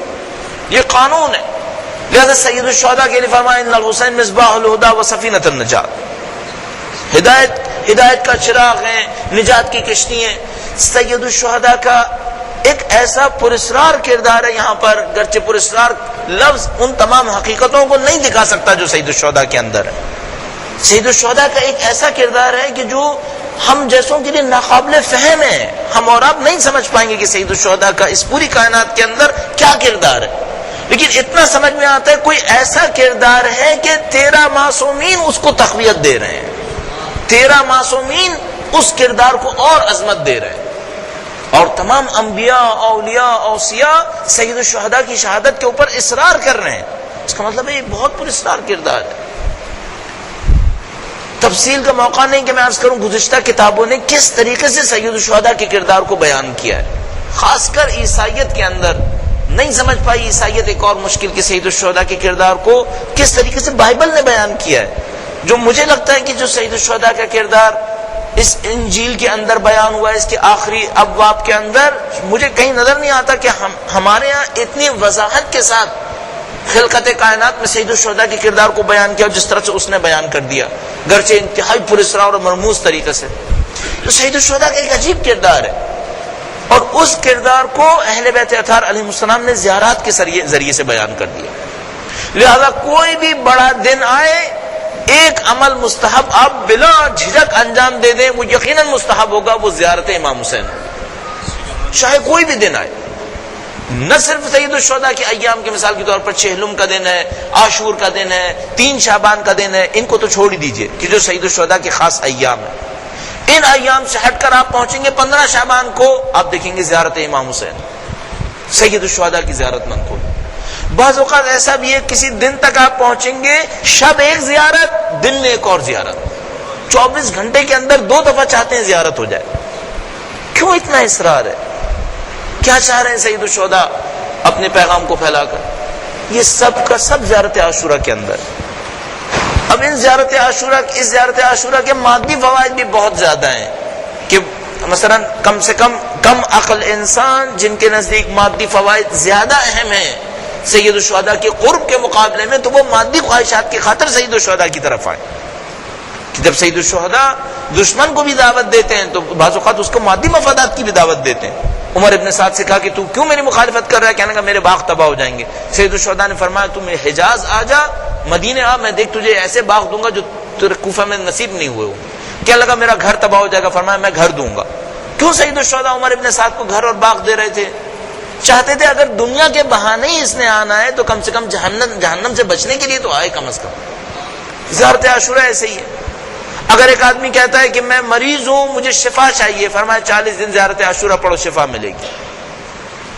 یہ قانون ہے. لہذا سید الشہداء کے لیے فرمایا ان الحسین مصباح الہدی و سفینۃ النجات، ہدایت کا چراغ ہیں، نجات کی کشتی ہیں. سید الشہداء کا ایک ایسا پراسرار کردار ہے یہاں پر، گرچہ پراسرار لفظ ان تمام حقیقتوں کو نہیں دکھا سکتا جو سید الشہداء کے اندر ہے. سید الشہداء کا ایک ایسا کردار ہے کہ جو ہم جیسوں کے لیے ناقابل فہم ہے. ہم اور آپ نہیں سمجھ پائیں گے کہ سید الشہداء کا اس پوری کائنات کے اندر کیا کردار ہے، لیکن اتنا سمجھ میں آتا ہے کوئی ایسا کردار ہے کہ 13 معصومین اس کو تقویت دے رہے ہیں، 13 معصومین اس کردار کو اور عظمت دے رہے ہیں، اور تمام انبیاء، اولیاء، اوصیاء سید الشہداء کی شہادت کے اوپر اصرار کر رہے ہیں. اس کا مطلب ہے یہ بہت پراسرار کردار ہے. تفصیل کا موقع نہیں کہ میں عرض کروں گزشتہ کتابوں نے کس طریقے سے سید الشہداء کے کردار کو بیان کیا ہے. خاص کر عیسائیت کے اندر نہیں سمجھ پائی عیسائیت ایک اور مشکل کہ سید الشہداء کے کردار کو کس طریقے سے بائبل نے بیان کیا ہے. جو مجھے لگتا ہے کہ جو سید الشہداء کا کردار اس انجیل کے اندر بیان ہوا ہے، اس کے آخری ابواب کے اندر، مجھے کہیں نظر نہیں آتا کہ ہمارے ہاں اتنی وضاحت کے ساتھ خلقت کائنات میں سید الشہداء کے کردار کو بیان کیا جس طرح سے اس نے بیان کر دیا، گرچہ انتہائی پراسرار اور مرموز طریقے سے. تو سید الشہداء کا ایک عجیب کردار ہے، اور اس کردار کو اہل بیت اطہار علیہ السلام نے زیارات کے ذریعے سے بیان کر دیا. لہذا کوئی بھی بڑا دن آئے، ایک عمل مستحب آپ بلا جھجک انجام دے دیں، وہ یقیناً مستحب ہوگا، وہ زیارت امام حسین، چاہے کوئی بھی دن آئے. نہ صرف سید الشہداء کے ایام کے مثال کے طور پر چہلم کا دن ہے، عاشور کا دن ہے، 3 شعبان کا دن ہے، ان کو تو چھوڑ ہی دیجئے کہ جو سید الشہداء کے خاص ایام ہیں. ان ایام سے ہٹ کر آپ پہنچیں گے 15 شعبان کو، آپ دیکھیں گے زیارت امام حسین، سید الشہداء کی زیارت منقول. بعض اوقات ایسا بھی ہے کسی دن تک آپ پہنچیں گے، شب ایک زیارت، دن میں ایک اور زیارت، 24 گھنٹے کے اندر 2 دفعہ چاہتے ہیں زیارت ہو جائے. کیوں اتنا اصرار ہے؟ کیا چاہ رہے ہیں سید الشہداء اپنے پیغام کو پھیلا کر؟ یہ سب کا سب زیارت عاشورہ کے اندر. اب اس زیارت عاشورہ کے مادی فوائد بھی بہت زیادہ ہیں کہ مثلا کم سے کم عقل انسان جن کے نزدیک مادی فوائد زیادہ اہم ہیں سید الشہداء کے قرب کے مقابلے میں، تو وہ مادی خواہشات کی خاطر سید الشہداء کی طرف آئے. کہ جب سید الشہداء دشمن کو بھی دعوت دیتے ہیں تو بعض اوقات اس کو مادی مفادات کی بھی دعوت دیتے ہیں. عمر ابن سعد سے کہا کہ تو کیوں میری مخالفت کر رہا ہے؟ کہنے کا میرے باغ تباہ ہو جائیں گے. سید الشہداء نے فرمایا تم حجاز آ جا، مدینے آ، میں دیکھ تجھے ایسے باغ دوں گا جو تیرے کوفہ میں نصیب نہیں ہوئے ہو. کیا لگا میرا گھر تباہ ہو جائے گا؟ فرمایا میں گھر دوں گا. کیوں سید الشہداء عمر ابن سعد کو گھر اور باغ دے رہے تھے؟ چاہتے تھے اگر دنیا کے بہانے ہی اس نے آنا ہے تو کم سے کم جہنم سے بچنے کے لیے تو آئے کم از کم. زیارت عاشورہ ایسے ہی ہے. اگر ایک آدمی کہتا ہے کہ میں مریض ہوں، مجھے شفا چاہیے، فرمایا 40 دن زیارت عاشورہ پڑھو، شفا ملے گی.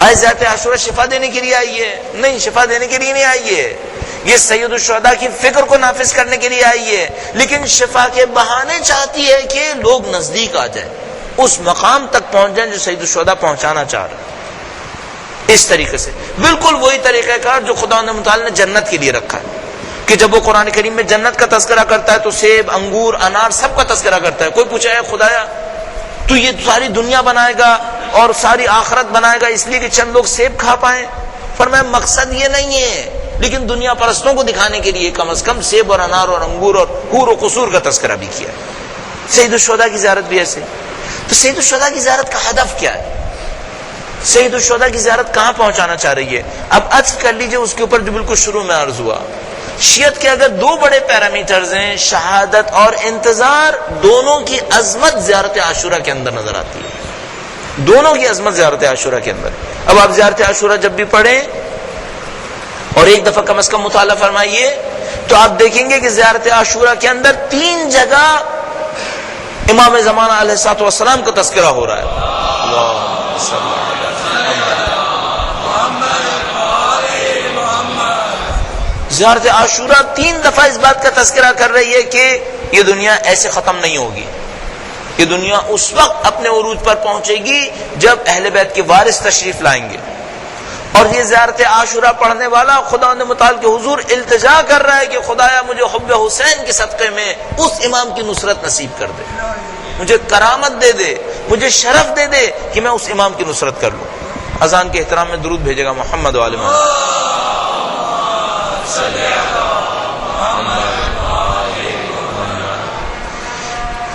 آج زیارت عاشورہ شفا دینے کے لیے آئی ہے؟ نہیں، شفا دینے کے لیے نہیں آئی ہے. یہ سید الشہداء کی فکر کو نافذ کرنے کے لیے آئی ہے، لیکن شفا کے بہانے چاہتی ہے کہ لوگ نزدیک آ جائیں، اس مقام تک پہنچ جائیں جو سید الشہداء پہنچانا چاہ رہے ہیں. اس طریقے سے بالکل وہی طریقہ کار جو خدا متعال نے جنت کے لیے رکھا ہے کہ جب وہ قرآن کریم میں جنت کا تذکرہ کرتا ہے تو سیب، انگور، انار سب کا تذکرہ کرتا ہے. کوئی پوچھا ہے خدایا تو یہ ساری دنیا بنائے گا اور ساری آخرت بنائے گا اس لیے کہ چند لوگ سیب کھا پائیں؟ فرمایا مقصد یہ نہیں ہے، لیکن دنیا پرستوں کو دکھانے کے لیے کم از کم سیب اور انار اور انگور اور حور و قصور کا تذکرہ بھی کیا ہے. سید الشہداء کی زیارت بھی ایسے. تو سید الشہداء کی زیارت کا ہدف کیا ہے؟ سید الشہداء کی زیارت کہاں پہنچانا چاہ رہی ہے؟ اب عطف کر لیجئے اس کے اوپر جو بالکل شروع میں عرض ہوا شیعت کے اگر دو بڑے پیرامیٹرز ہیں، شہادت اور انتظار، دونوں کی عظمت زیارت عاشورہ کے اندر نظر آتی ہے، دونوں کی عظمت زیارت عاشورہ کے اندر۔ اب آپ زیارت عاشورہ جب بھی پڑھیں اور ایک دفعہ کم از کم مطالعہ فرمائیے تو آپ دیکھیں گے کہ زیارت عاشورہ کے اندر 3 جگہ امام زمانہ علیہ الصلوۃ والسلام کا تذکرہ ہو رہا ہے۔ اللہم صل علی محمد۔ زیارت عاشورہ 3 دفعہ اس بات کا تذکرہ کر رہی ہے کہ یہ دنیا ایسے ختم نہیں ہوگی، یہ دنیا اس وقت اپنے عروج پر پہنچے گی جب اہل بیت کے وارث تشریف لائیں گے۔ اور یہ زیارت عاشورہ پڑھنے والا خدا متعال کے حضور التجا کر رہا ہے کہ خدایا مجھے حب حسین کے صدقے میں اس امام کی نصرت نصیب کر دے، مجھے کرامت دے دے، مجھے شرف دے دے کہ میں اس امام کی نصرت کر لوں۔ اذان کے احترام میں درود بھیجے گا محمد وعلی محمد۔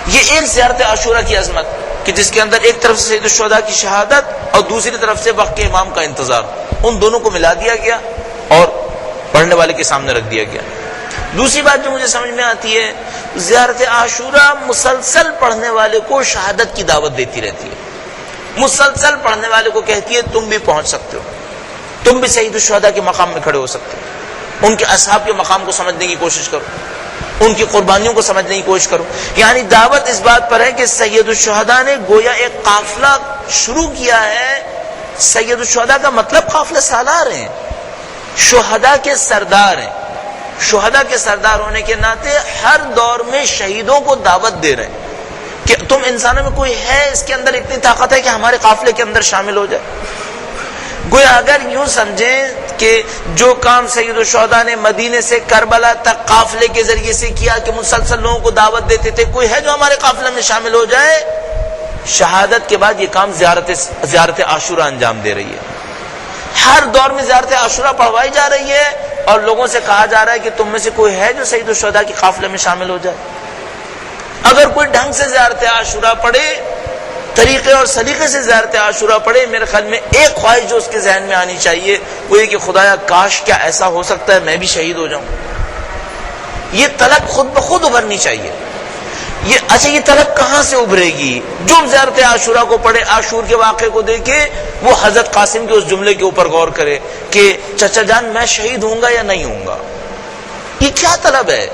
یہ ایک زیارت عاشورہ کی عظمت کہ جس کے اندر ایک طرف سے سید الشہداء کی شہادت اور دوسری طرف سے وقت کے امام کا انتظار، ان دونوں کو ملا دیا گیا اور پڑھنے والے کے سامنے رکھ دیا گیا۔ دوسری بات جو مجھے سمجھ میں آتی ہے، زیارت عاشورہ مسلسل پڑھنے والے کو شہادت کی دعوت دیتی رہتی ہے، مسلسل پڑھنے والے کو کہتی ہے تم بھی پہنچ سکتے ہو، تم بھی سید الشہداء کے مقام میں کھڑے ہو سکتے ہو، ان کے اصحاب کے مقام کو سمجھنے کی کوشش کرو، ان کی قربانیوں کو سمجھنے کی کوشش کرو۔ یعنی دعوت اس بات پر ہے کہ سید الشہداء نے گویا ایک قافلہ شروع کیا ہے۔ سید الشہداء کا مطلب قافلہ سالار ہیں، شہداء کے سردار ہیں، شہداء کے سردار ہونے کے ناطے ہر دور میں شہیدوں کو دعوت دے رہے ہیں کہ تم انسانوں میں کوئی ہے اس کے اندر اتنی طاقت ہے کہ ہمارے قافلے کے اندر شامل ہو جائے۔ گویا اگر یوں سمجھیں کہ جو کام سید الشہداء نے مدینے سے کربلا تک قافلے کے ذریعے سے کیا کہ مسلسل لوگوں کو دعوت دیتے تھے، کوئی ہے جو ہمارے قافلے میں شامل ہو جائے، شہادت کے بعد یہ کام زیارت عاشورہ انجام دے رہی ہے۔ ہر دور میں زیارت عاشورہ پڑھوائی جا رہی ہے اور لوگوں سے کہا جا رہا ہے کہ تم میں سے کوئی ہے جو سید الشہداء کے قافلے میں شامل ہو جائے۔ اگر کوئی ڈھنگ سے زیارت عاشورہ پڑھے، طریقے اور سلیقے سے زیارت عاشورہ پڑھے، میرے خیال میں ایک خواہش جو اس کے ذہن میں آنی چاہیے وہ یہ کہ خدایا کاش کیا ایسا ہو سکتا ہے میں بھی شہید ہو جاؤں۔ یہ طلب خود بخود ابھرنی چاہیے۔ یہ طلب کہاں سے ابھرے گی؟ جو زیارت عاشورہ کو پڑھے، عاشور کے واقعے کو دیکھے، وہ حضرت قاسم کے اس جملے کے اوپر غور کرے کہ چچا جان میں شہید ہوں گا یا نہیں ہوں گا۔ یہ کیا طلب ہے؟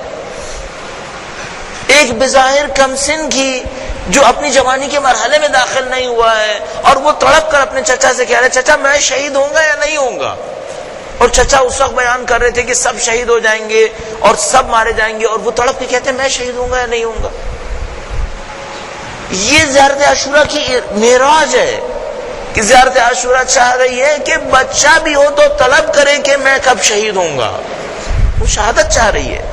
ایک بظاہر کم سن کی جو اپنی جوانی کے مرحلے میں داخل نہیں ہوا ہے اور وہ تڑپ کر اپنے چچا سے کہہ رہے چچا میں شہید ہوں گا یا نہیں ہوں گا، اور چچا اس وقت بیان کر رہے تھے کہ سب شہید ہو جائیں گے اور سب مارے جائیں گے، اور وہ تڑپ کے کہتے ہیں میں شہید ہوں گا یا نہیں ہوں گا۔ یہ زیارت عاشورہ کی معراج ہے کہ زیارت عاشورہ چاہ رہی ہے کہ بچہ بھی ہو تو طلب کرے کہ میں کب شہید ہوں گا، وہ شہادت چاہ رہی ہے۔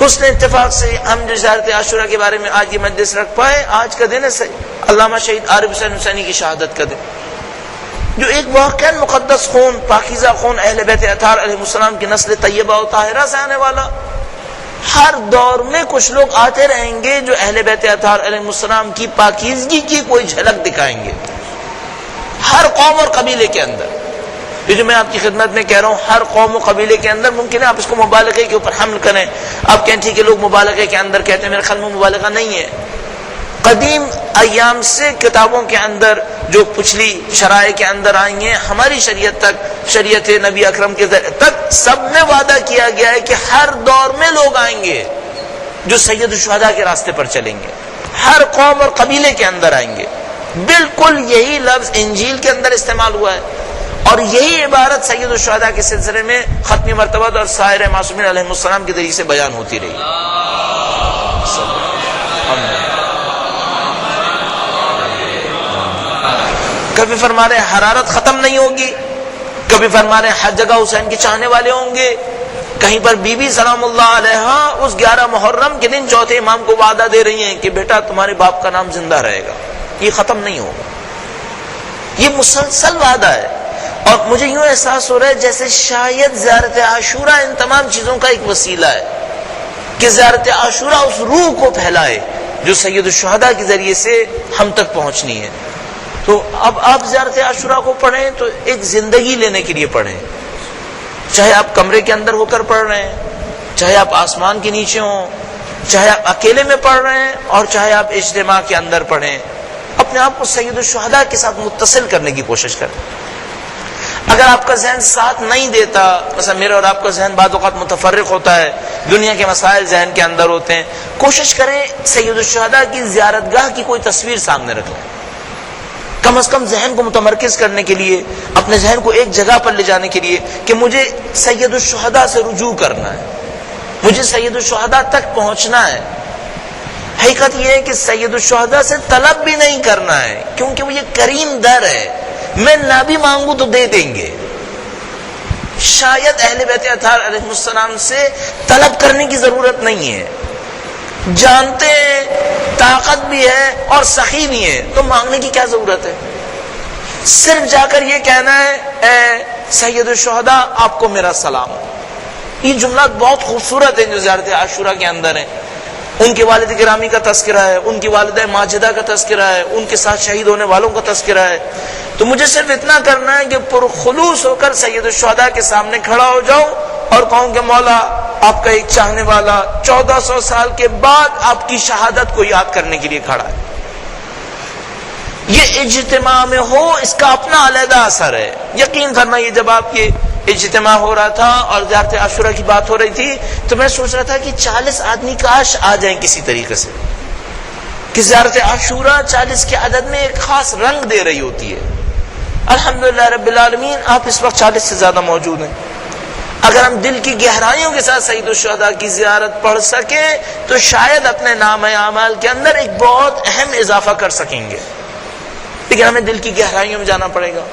حسن اتفاق سے ہم جو زیارت عاشورہ کے بارے میں آج یہ مجلس رکھ پائے، آج کا دن ہے علامہ شہید عارف حسین حسینی کی شہادت کا دن، جو ایک واقعاً مقدس خون، پاکیزہ خون اہل بیت اطہار علیہ السلام کی نسل طیبہ و طاہرہ سے آنے والا۔ ہر دور میں کچھ لوگ آتے رہیں گے جو اہل بیت اطہار علیہ السلام کی پاکیزگی کی کوئی جھلک دکھائیں گے، ہر قوم اور قبیلے کے اندر۔ یہ جو میں آپ کی خدمت میں کہہ رہا ہوں، ہر قوم و قبیلے کے اندر، ممکن ہے آپ اس کو مبالغے کے اوپر حمل کریں، آپ کہیں ٹھیک ہے لوگ مبالغے کے اندر کہتے ہیں، میرے خیال میں مبالغہ نہیں ہے۔ قدیم ایام سے کتابوں کے اندر جو پچھلی شرائع کے اندر آئی ہیں، ہماری شریعت تک، شریعت نبی اکرم کے تک، سب میں وعدہ کیا گیا ہے کہ ہر دور میں لوگ آئیں گے جو سید الشہداء کے راستے پر چلیں گے، ہر قوم اور قبیلے کے اندر آئیں گے۔ بالکل یہی لفظ انجیل کے اندر استعمال ہوا ہے اور یہی عبارت سید الشہداء کے سلسلے میں ختم مرتبہ اور سائر معصومین علیہ السلام کے ذریعے سے بیان ہوتی رہی۔ کبھی فرما رہے ہیں حرارت ختم نہیں ہوگی، کبھی فرما رہے ہیں ہر جگہ حسین کے چاہنے والے ہوں گے، کہیں پر بی بی سلام اللہ علیہا اس 11 محرم کے دن چوتھے امام کو وعدہ دے رہی ہیں کہ بیٹا تمہارے باپ کا نام زندہ رہے گا، یہ ختم نہیں ہوگا، یہ مسلسل وعدہ ہے۔ اور مجھے یوں احساس ہو رہا ہے جیسے شاید زیارت عاشورہ ان تمام چیزوں کا ایک وسیلہ ہے کہ زیارت عاشورہ اس روح کو پھیلائے جو سید الشہداء کے ذریعے سے ہم تک پہنچنی ہے۔ تو اب آپ زیارت عاشورہ کو پڑھیں تو ایک زندگی لینے کے لیے پڑھیں، چاہے آپ کمرے کے اندر ہو کر پڑھ رہے ہیں، چاہے آپ آسمان کے نیچے ہوں، چاہے آپ اکیلے میں پڑھ رہے ہیں اور چاہے آپ اجتماع کے اندر پڑھیں، اپنے آپ کو سید الشہداء کے ساتھ متصل کرنے کی کوشش کریں۔ اگر آپ کا ذہن ساتھ نہیں دیتا، مثلا میرا اور آپ کا ذہن بعض اوقات متفرق ہوتا ہے، دنیا کے مسائل ذہن کے اندر ہوتے ہیں، کوشش کریں سید الشہداء کی زیارت گاہ کی کوئی تصویر سامنے رکھ لیں، کم از کم ذہن کو متمرکز کرنے کے لیے، اپنے ذہن کو ایک جگہ پر لے جانے کے لیے کہ مجھے سید الشہداء سے رجوع کرنا ہے، مجھے سید الشہداء تک پہنچنا ہے۔ حقیقت یہ ہے کہ سید الشہداء سے طلب بھی نہیں کرنا ہے، کیونکہ وہ یہ کریم در ہے، میں نہ بھی مانگوں تو دے دیں گے۔ شاید اہل بیت اطہار علیہ السلام سے طلب کرنے کی ضرورت نہیں ہے، جانتے ہیں طاقت بھی ہے اور سخی بھی ہے، تو مانگنے کی کیا ضرورت ہے؟ صرف جا کر یہ کہنا ہے اے سید الشہداء آپ کو میرا سلام۔ یہ جملات بہت خوبصورت ہیں جو زیارت عاشوراء کے اندر ہیں۔ ان کے والد گرامی کا تذکرہ ہے، ان کی والدہ ماجدہ کا تذکرہ ہے، ان کے ساتھ شہید ہونے والوں کا تذکرہ ہے۔ تو مجھے صرف اتنا کرنا ہے کہ پرخلوص ہو کر سید الشہداء کے سامنے کھڑا ہو جاؤں اور کہوں کہ مولا آپ کا ایک چاہنے والا 1400 سال کے بعد آپ کی شہادت کو یاد کرنے کے لیے کھڑا ہے۔ یہ اجتماع میں ہو، اس کا اپنا علیحدہ اثر ہے۔ یقین فرمائیے جب آپ کے اجتماع ہو رہا تھا اور زیارت عاشوراء کی بات ہو رہی تھی تو میں سوچ رہا تھا کہ 40 آدمی کاش آ جائیں کسی طریقے سے، کہ زیارت عاشوراء 40 کے عدد میں ایک خاص رنگ دے رہی ہوتی ہے۔ الحمدللہ رب العالمین آپ اس وقت 40 سے زیادہ موجود ہیں۔ اگر ہم دل کی گہرائیوں کے ساتھ سید الشہداء کی زیارت پڑھ سکیں تو شاید اپنے نام اعمال کے اندر ایک بہت اہم اضافہ کر سکیں گے، لیکن ہمیں دل کی گہرائیوں میں جانا پڑے گا،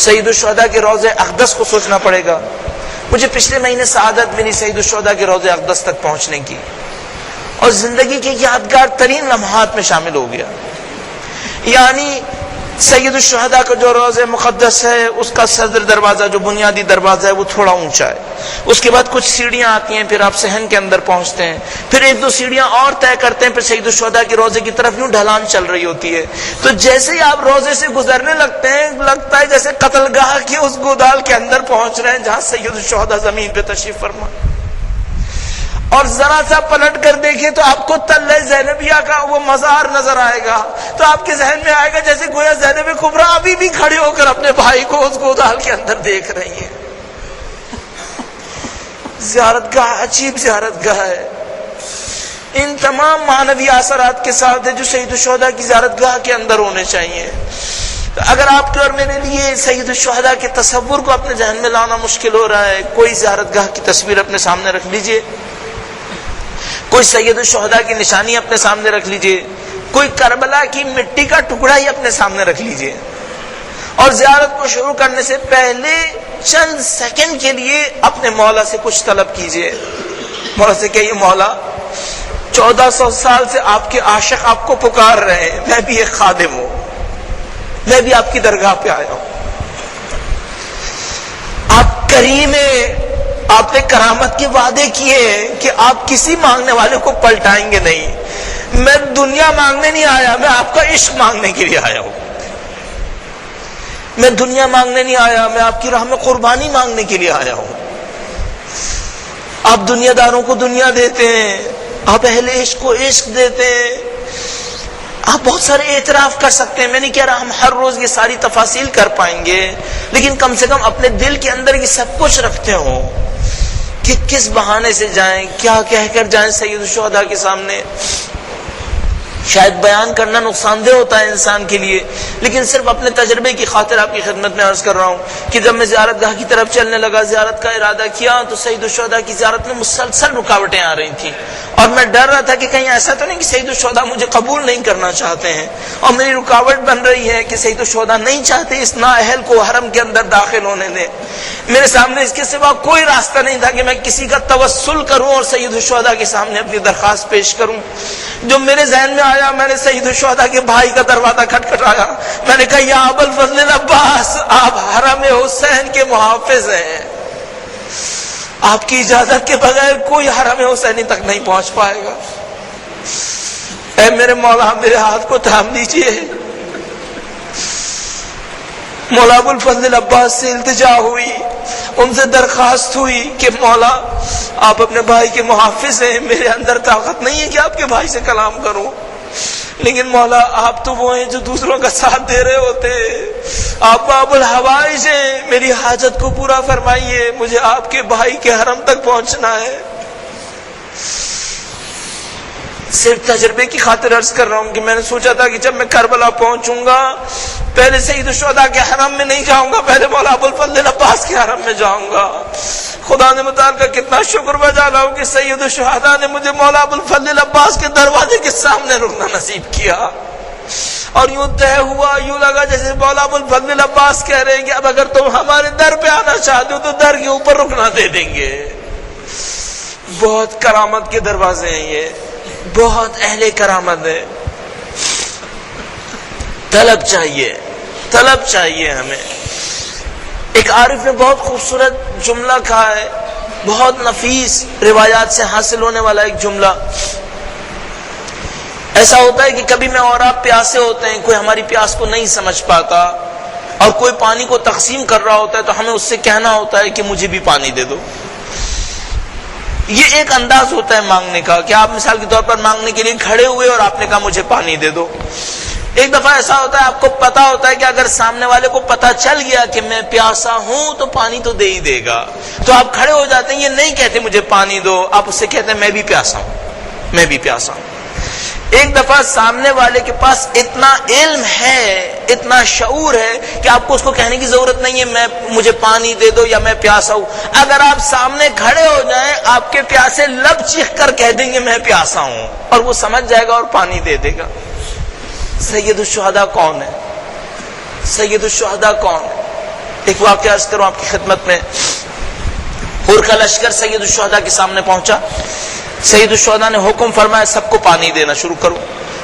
سید الشہداء کے روضہ اقدس کو سوچنا پڑے گا۔ مجھے پچھلے مہینے سعادت ملی سید الشہداء کے روضہ اقدس تک پہنچنے کی، اور زندگی کے یادگار ترین لمحات میں شامل ہو گیا۔ یعنی سید الشہداء کا جو روضہ مقدس ہے اس کا صدر دروازہ جو بنیادی دروازہ ہے وہ تھوڑا اونچا ہے، اس کے بعد کچھ سیڑھیاں آتی ہیں، پھر آپ صحن کے اندر پہنچتے ہیں، پھر ایک دو سیڑھیاں اور طے کرتے ہیں، پھر سید الشہداء کے روضے کی طرف یوں ڈھلان چل رہی ہوتی ہے۔ تو جیسے ہی آپ روضے سے گزرنے لگتے ہیں لگتا ہے جیسے قتل گاہ کی اس گودال کے اندر پہنچ رہے ہیں جہاں سید الشہداء زمین پہ تشریف فرما، اور ذرا سا پلٹ کر دیکھیں تو آپ کو تلہ زینبیہ کا وہ مزار نظر آئے گا، تو آپ کے ذہن میں آئے گا جیسے گویا زینب کبریٰ ابھی بھی کھڑے ہو کر اپنے بھائی کو اس گودال کے اندر دیکھ رہی ہیں۔ زیارت گاہ عجیب زیارت گاہ ہے، ان تمام معنوی اثرات کے ساتھ ہے جو سید الشہداء کی زیارت گاہ کے اندر ہونے چاہیے۔ اگر آپ کے اور میرے لیے سید الشہداء کے تصور کو اپنے ذہن میں لانا مشکل ہو رہا ہے، کوئی زیارت گاہ کی تصویر اپنے سامنے رکھ لیجئے، کوئی سید الشہداء کی نشانی اپنے سامنے رکھ لیجئے، کوئی کربلا کی مٹی کا ٹکڑا ہی اپنے سامنے رکھ لیجئے، اور زیارت کو شروع کرنے سے پہلے چند سیکنڈ کے لیے اپنے مولا سے کچھ طلب کیجئے۔ مولا سے کہیے مولا 1400 سال سے آپ کے عاشق آپ کو پکار رہے ہیں، میں بھی ایک خادم ہوں، میں بھی آپ کی درگاہ پہ آیا ہوں، آپ کریم ہیں، آپ نے کرامت کے وعدے کیے ہیں کہ آپ کسی مانگنے والے کو پلٹائیں گے نہیں، میں دنیا مانگنے نہیں آیا، میں آپ کا عشق مانگنے کے لیے آیا ہوں، میں دنیا مانگنے نہیں آیا، میں آپ کی راہ میں قربانی مانگنے کے لیے آیا ہوں۔ آپ دنیا داروں کو دنیا دیتے ہیں، آپ اہل عشق کو عشق دیتے ہیں، آپ بہت سارے اعتراف کر سکتے ہیں، میں نہیں کہہ رہا ہم ہر روز یہ ساری تفاصیل کر پائیں گے، لیکن کم سے کم اپنے دل کے اندر یہ سب کچھ رکھتے ہوں کہ کس بہانے سے جائیں، کیا کہہ کر جائیں سید الشہداء کے سامنے۔ شاید بیان کرنا نقصان دہ ہوتا ہے انسان کے لیے، لیکن صرف اپنے تجربے کی خاطر آپ کی خدمت میں عرض کر رہا ہوں کہ جب میں زیارت گاہ کی طرف چلنے لگا، زیارت کا ارادہ کیا، تو سید الشہداء کی زیارت میں مسلسل رکاوٹیں آ رہی تھیں، اور میں ڈر رہا تھا کہ کہیں ایسا تو نہیں کہ سید الشہداء مجھے قبول نہیں کرنا چاہتے ہیں، اور میری رکاوٹ بن رہی ہے کہ سید الشہداء نہیں چاہتے اس نااہل کو حرم کے اندر داخل ہونے دیں۔ میرے سامنے اس کے سوا کوئی راستہ نہیں تھا کہ میں کسی کا توسل کروں اور سید الشہداء کے سامنے اپنی درخواست پیش کروں۔ جو میرے ذہن میں آیا، میں نے سید الشہداء کے بھائی کا دروازہ کھٹکھٹایا، میں نے کہا یا ابو الفضل العباس، آپ حرم حسین کے محافظ ہیں، آپ کی اجازت کے بغیر کوئی حرم حسینی تک نہیں پہنچ پائے گا، اے میرے مولا میرے ہاتھ کو تھام دیجئے۔ مولا ابو الفضل العباس سے التجا ہوئی، ان سے درخواست ہوئی کہ مولا آپ اپنے بھائی کے محافظ ہیں، میرے اندر طاقت نہیں ہے کہ آپ کے بھائی سے کلام کروں، لیکن مولا آپ تو وہ ہیں جو دوسروں کا ساتھ دے رہے ہوتے، آپ باب الحوائج ہیں، میری حاجت کو پورا فرمائیے، مجھے آپ کے بھائی کے حرم تک پہنچنا ہے۔ صرف تجربے کی خاطر عرض کر رہا ہوں کہ میں نے سوچا تھا کہ جب میں کربلا پہنچوں گا پہلے سید الشہداء کے حرم میں نہیں جاؤں گا، پہلے مولا ابو الفضل عباس کے حرم میں جاؤں گا۔ خدا نے متعال کا کتنا شکر بجا رہا ہوں کہ سید الشہداء نے مجھے مولا ابو الفضل عباس کے دروازے کے سامنے رکنا نصیب کیا، اور یوں طے ہوا، یوں لگا جیسے مولا ابو الفضل عباس کہہ رہے ہیں کہ اب اگر تم ہمارے در پہ آنا چاہتے ہو تو در کے اوپر رکنا دے دیں گے۔ بہت کرامت کے دروازے ہیں یہ، بہت اہل کرامت ہے۔ طلب چاہیے ہمیں۔ ایک عارف نے بہت خوبصورت جملہ کہا ہے، بہت نفیس روایات سے حاصل ہونے والا ایک جملہ۔ ایسا ہوتا ہے کہ کبھی میں اور آپ پیاسے ہوتے ہیں، کوئی ہماری پیاس کو نہیں سمجھ پاتا اور کوئی پانی کو تقسیم کر رہا ہوتا ہے تو ہمیں اس سے کہنا ہوتا ہے کہ مجھے بھی پانی دے دو۔ یہ ایک انداز ہوتا ہے مانگنے کا کہ آپ مثال کے طور پر مانگنے کے لیے کھڑے ہوئے اور آپ نے کہا مجھے پانی دے دو۔ ایک دفعہ ایسا ہوتا ہے آپ کو پتا ہوتا ہے کہ اگر سامنے والے کو پتا چل گیا کہ میں پیاسا ہوں تو پانی تو دے ہی دے گا، تو آپ کھڑے ہو جاتے ہیں، یہ نہیں کہتے مجھے پانی دو، آپ اس سے کہتے ہیں میں بھی پیاسا ہوں۔ ایک دفعہ سامنے والے کے پاس اتنا علم ہے، اتنا شعور ہے کہ آپ کو اس کو کہنے کی ضرورت نہیں ہے مجھے پانی دے دو یا میں پیاسا ہوں۔ اگر آپ سامنے کھڑے ہو جائیں آپ کے پیاسے لب چیخ کر کہہ دیں گے میں پیاسا ہوں، اور وہ سمجھ جائے گا اور پانی دے دے گا۔ سید الشہداء کون ہے؟ سید الشہداء کون ہے؟ ایک واقعہ عرض کروں آپ کی خدمت میں۔ حور کا لشکر سید الشہداء کے سامنے پہنچا، سید الشہداء نے حکم فرمایا سب کو پانی دینا شروع کرو،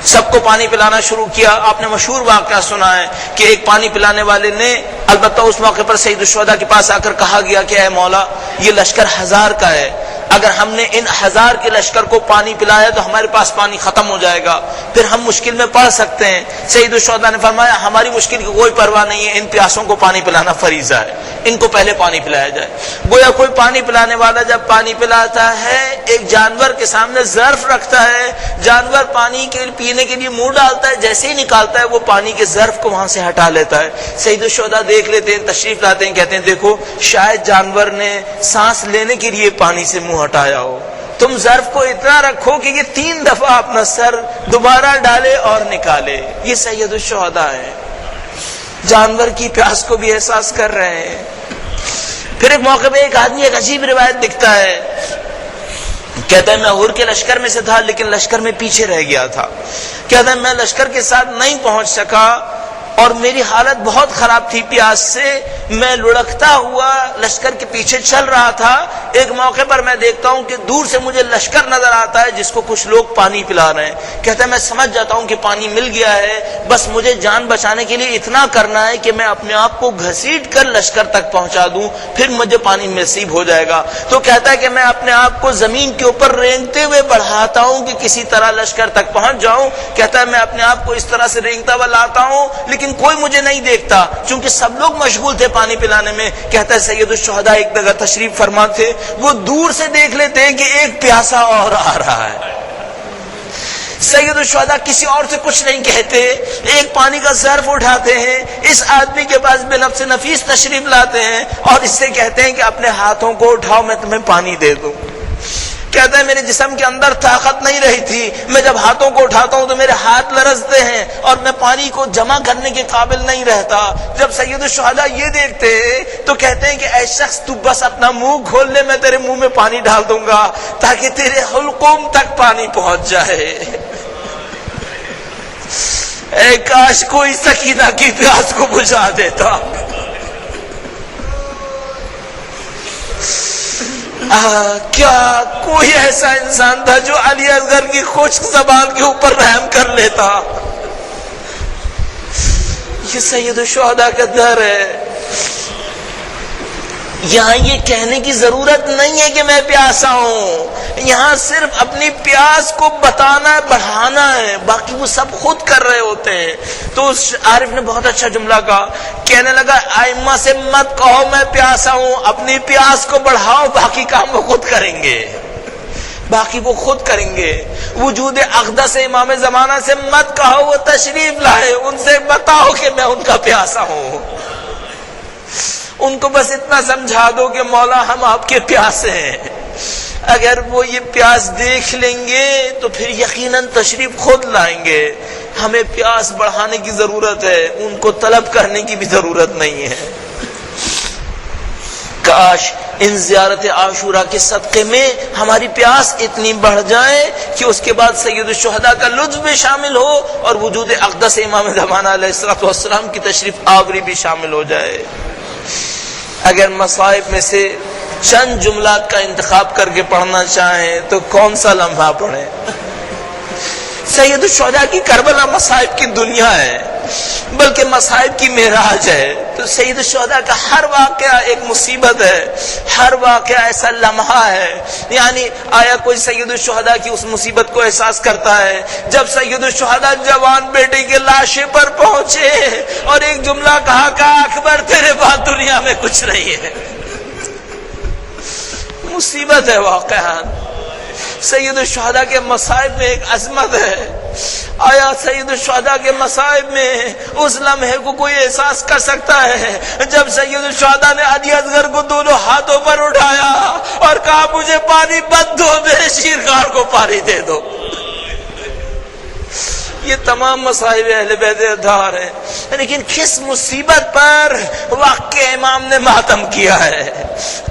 سب کو پانی پلانا شروع کیا۔ آپ نے مشہور واقعہ سنا ہے کہ ایک پانی پلانے والے نے، البتہ اس موقع پر سید الشہداء کے پاس آ کر کہا گیا کہ اے مولا یہ لشکر 1000 کا ہے، اگر ہم نے ان 1000 کے لشکر کو پانی پلایا تو ہمارے پاس پانی ختم ہو جائے گا، پھر ہم مشکل میں پڑ سکتے ہیں۔ سید الشہداء نے فرمایا ہماری مشکل کی کوئی پرواہ نہیں ہے، ان پیاسوں کو پانی پلانا فریضہ ہے، ان کو پہلے پانی پلایا جائے۔ گویا کوئی پانی پلانے والا جب پانی پلاتا ہے ایک جانور کے سامنے ظرف رکھتا ہے، جانور پانی کے پینے کے لیے منہ ڈالتا ہے، جیسے ہی نکالتا ہے وہ پانی کے ظرف کو وہاں سے ہٹا لیتا ہے۔ سید الشہداء دیکھ لیتے ہیں، تشریف لاتے ہیں، کہتے ہیں دیکھو شاید جانور نے سانس لینے کے لیے پانی سے منہ ہٹایا ہو، تم ظرف کو اتنا رکھو کہ یہ 3 دفعہ اپنا سر دوبارہ ڈالے اور نکالے۔ یہ سید الشہداء ہے، جانور کی پیاس کو بھی احساس کر رہے ہیں۔ پھر ایک موقع پہ ایک آدمی ایک عجیب روایت لکھتا ہے، کہتا ہے میں حور کے لشکر میں سے تھا لیکن لشکر میں پیچھے رہ گیا تھا، کہتا ہے میں لشکر کے ساتھ نہیں پہنچ سکا اور میری حالت بہت خراب تھی پیاس سے، میں لڑکتا ہوا لشکر کے پیچھے چل رہا تھا۔ ایک موقع پر میں دیکھتا ہوں کہ دور سے مجھے لشکر نظر آتا ہے جس کو کچھ لوگ پانی پلا رہے ہیں، کہتا ہے میں سمجھ جاتا ہوں کہ پانی مل گیا ہے، بس مجھے جان بچانے کے لیے اتنا کرنا ہے کہ میں اپنے آپ کو گھسیٹ کر لشکر تک پہنچا دوں، پھر مجھے پانی نصیب ہو جائے گا۔ تو کہتا ہے کہ میں اپنے آپ کو زمین کے اوپر رینگتے ہوئے بڑھاتا ہوں کہ کسی طرح لشکر تک پہنچ جاؤں، کہتا ہے میں اپنے آپ کو اس طرح سے رینگتا ہوا لاتا ہوں لیکن کوئی مجھے نہیں دیکھتا چونکہ سب لوگ مشغول تھے پانی پلانے میں۔ کہتا ہے سید الشہداء ایک جگہ تشریف فرما تھے، وہ دور سے دیکھ لیتے ہیں کہ ایک پیاسا اور آ رہا ہے۔ سید الشہداء کسی اور سے کچھ نہیں کہتے، ایک پانی کا ظرف اٹھاتے ہیں، اس آدمی کے پاس بے نفس نفیس تشریف لاتے ہیں اور اس سے کہتے ہیں کہ اپنے ہاتھوں کو اٹھاؤ میں تمہیں پانی دے دوں۔ کہتا ہے میرے جسم کے اندر طاقت نہیں رہی تھی، میں جب ہاتھوں کو اٹھاتا ہوں تو میرے ہاتھ لرزتے ہیں اور میں پانی کو جمع کرنے کے قابل نہیں رہتا۔ جب سید الشہداء یہ دیکھتے ہیں تو کہتے ہیں کہ اے شخص تو بس اپنا منہ کھول لے، میں تیرے منہ میں پانی ڈال دوں گا تاکہ تیرے حلقوم تک پانی پہنچ جائے۔ اے کاش کوئی سکینہ کی پیاس کو بجھا دیتا۔ کیا کوئی ایسا انسان تھا جو علی اصغر کی خشک زبان کے اوپر رحم کر لیتا؟ یہ سید الشہداء کا در ہے۔ یہاں یہ کہنے کی ضرورت نہیں ہے کہ میں پیاسا ہوں، یہاں صرف اپنی پیاس کو بتانا ہے، بڑھانا ہے، باقی وہ سب خود کر رہے ہوتے ہیں۔ تو اس عارف نے بہت اچھا جملہ کہا، کہنے لگا ائمہ سے مت کہو میں پیاسا ہوں، اپنی پیاس کو بڑھاؤ، باقی کام وہ خود کریں گے، باقی وہ خود کریں گے۔ وجود اقدس امام زمانہ سے مت کہو وہ تشریف لائے، ان سے بتاؤ کہ میں ان کا پیاسا ہوں، ان کو بس اتنا سمجھا دو کہ مولا ہم آپ کے پیاسے ہیں۔ اگر وہ یہ پیاس دیکھ لیں گے تو پھر یقیناً تشریف خود لائیں گے۔ ہمیں پیاس بڑھانے کی ضرورت ہے، ان کو طلب کرنے کی بھی ضرورت نہیں ہے۔ کاش ان زیارت عاشورہ کے صدقے میں ہماری پیاس اتنی بڑھ جائے کہ اس کے بعد سید الشہداء کا لطف بھی شامل ہو اور وجود اقدس امام زمانہ علیہ السلام کی تشریف آوری بھی شامل ہو جائے۔ اگر مصائب میں سے چند جملات کا انتخاب کر کے پڑھنا چاہیں تو کون سا لمحہ پڑھیں؟ سید الشہداء کی کربلا مصائب کی دنیا ہے، بلکہ مصائب کی معراج ہے۔ تو سید الشہداء کا ہر واقعہ ایک مصیبت ہے، ہر واقعہ ایسا لمحہ ہے۔ یعنی آیا کوئی سید الشہداء کی اس مصیبت کو احساس کرتا ہے جب سید الشہداء جوان بیٹے کے لاشے پر پہنچے اور ایک جملہ کہا کہ اکبر تیرے بعد دنیا میں کچھ نہیں ہے؟ مصیبت ہے واقعہ۔ سید الشہداء کے مصائب میں ایک عظمت ہے۔ آیا سید الشہداء کے مصائب میں اس لمحے کو کوئی احساس کر سکتا ہے جب سید الشہداء نے علی اصغر کو دونوں ہاتھوں پر اٹھایا اور کہا مجھے پانی مت دو، میرے شیرخوار کو پانی دے دو؟ یہ تمام مصائب اہل بیت اطہار ہیں، لیکن کس مصیبت پر واقع امام نے ماتم کیا ہے؟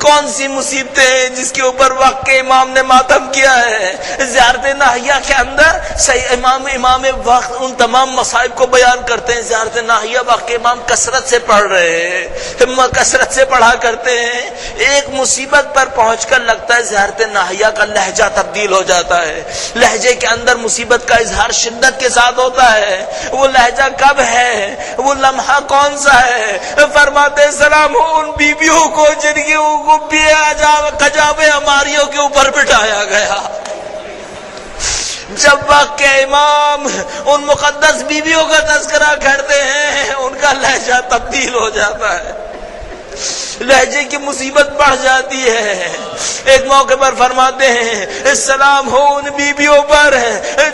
کون سی مصیبتیں ہیں جس کے اوپر واقع امام نے ماتم کیا ہے؟ زیارت ناہیہ کے اندر امام وقت ان تمام مصائب کو بیان کرتے ہیں۔ زیارت ناہیہ واقع امام کثرت سے پڑھ رہے ہیں، کثرت سے پڑھا کرتے ہیں۔ ایک مصیبت پر پہنچ کر لگتا ہے زیارت ناہیہ کا لہجہ تبدیل ہو جاتا ہے، لہجے کے اندر مصیبت کا اظہار شدت کے ساتھ ہوتا ہے۔ وہ لہجہ کب ہے؟ وہ لمحہ کون سا ہے؟ فرماتے سلام ہو ان بیویوں کو جن کی کجاوے ہماریوں کے اوپر بٹھایا گیا۔ جب واقع امام ان مقدس بیویوں کا تذکرہ کرتے ہیں ان کا لہجہ تبدیل ہو جاتا ہے، لہجے کی مصیبت بڑھ جاتی ہے۔ ایک موقع پر فرماتے ہیں السلام ہو ان بیویوں پر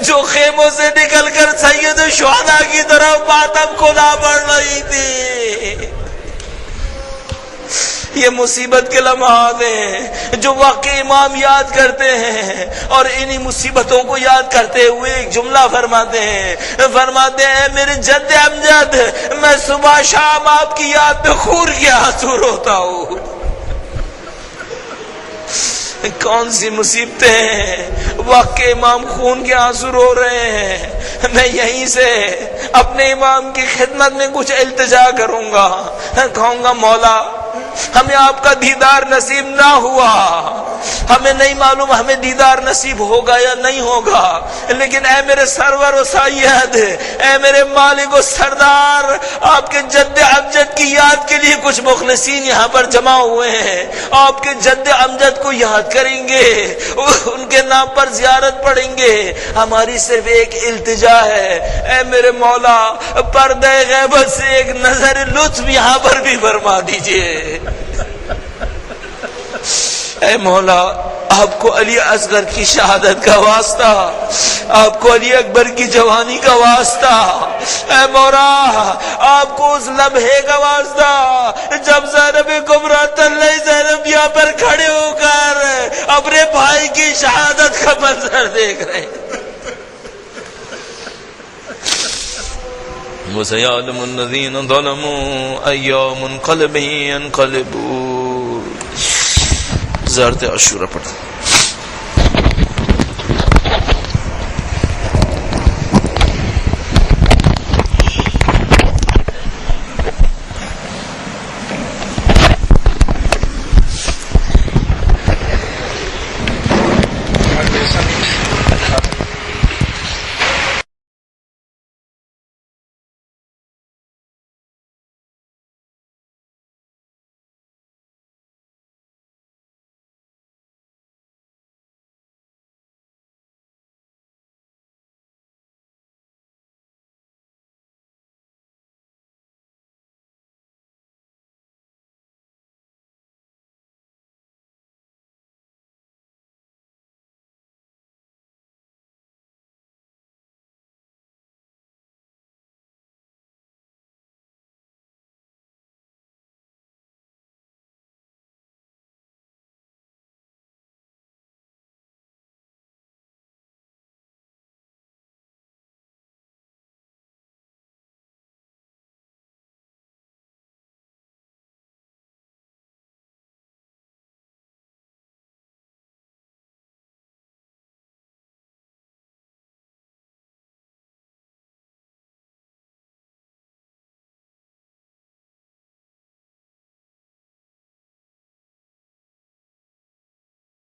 جو خیموں سے نکل کر سید الشہداء کی طرف ماتم کھلا بڑھ رہی تھی۔ یہ مصیبت کے لمحات ہیں جو واقع امام یاد کرتے ہیں، اور انہی مصیبتوں کو یاد کرتے ہوئے ایک جملہ فرماتے ہیں میرے جد امجد میں صبح شام آپ کی یاد میں خون کے آنسو روتا ہوں۔ کون سی مصیبتیں ہیں؟ واقع امام خون کے آنسو رو رہے ہیں۔ میں یہیں سے اپنے امام کی خدمت میں کچھ التجا کروں گا، کہوں گا مولا ہمیں آپ کا دیدار نصیب نہ ہوا، ہمیں نہیں معلوم ہمیں دیدار نصیب ہوگا یا نہیں ہوگا، لیکن اے میرے سرور و سید، اے میرے مالک و سردار، آپ کے جد امجد کی یاد کے لیے کچھ مخلصین یہاں پر جمع ہوئے ہیں، آپ کے جد امجد کو یاد کریں گے، ان کے نام پر زیارت پڑھیں گے۔ ہماری صرف ایک التجا ہے، اے میرے مولا پردہ غیبت سے ایک نظر لطف یہاں پر بھی فرما دیجئے۔ اے مولا آپ کو علی اصغر کی شہادت کا واسطہ، آپ کو علی اکبر کی جوانی کا واسطہ، اے مولا آپ کو اس لمحے کا واسطہ جب زینب کبریٰ طلعہ زینب یہاں پر کھڑے ہو کر اپنے بھائی کی شہادت کا منظر دیکھ رہے ہیں۔ وَسَيَعْلَمُ الَّذِينَ ظَلَمُوا أَيَّ مُنْقَلَبٍ يَنْقَلِبُونَ۔ زیارت عاشورہ پڑھتے ہیں۔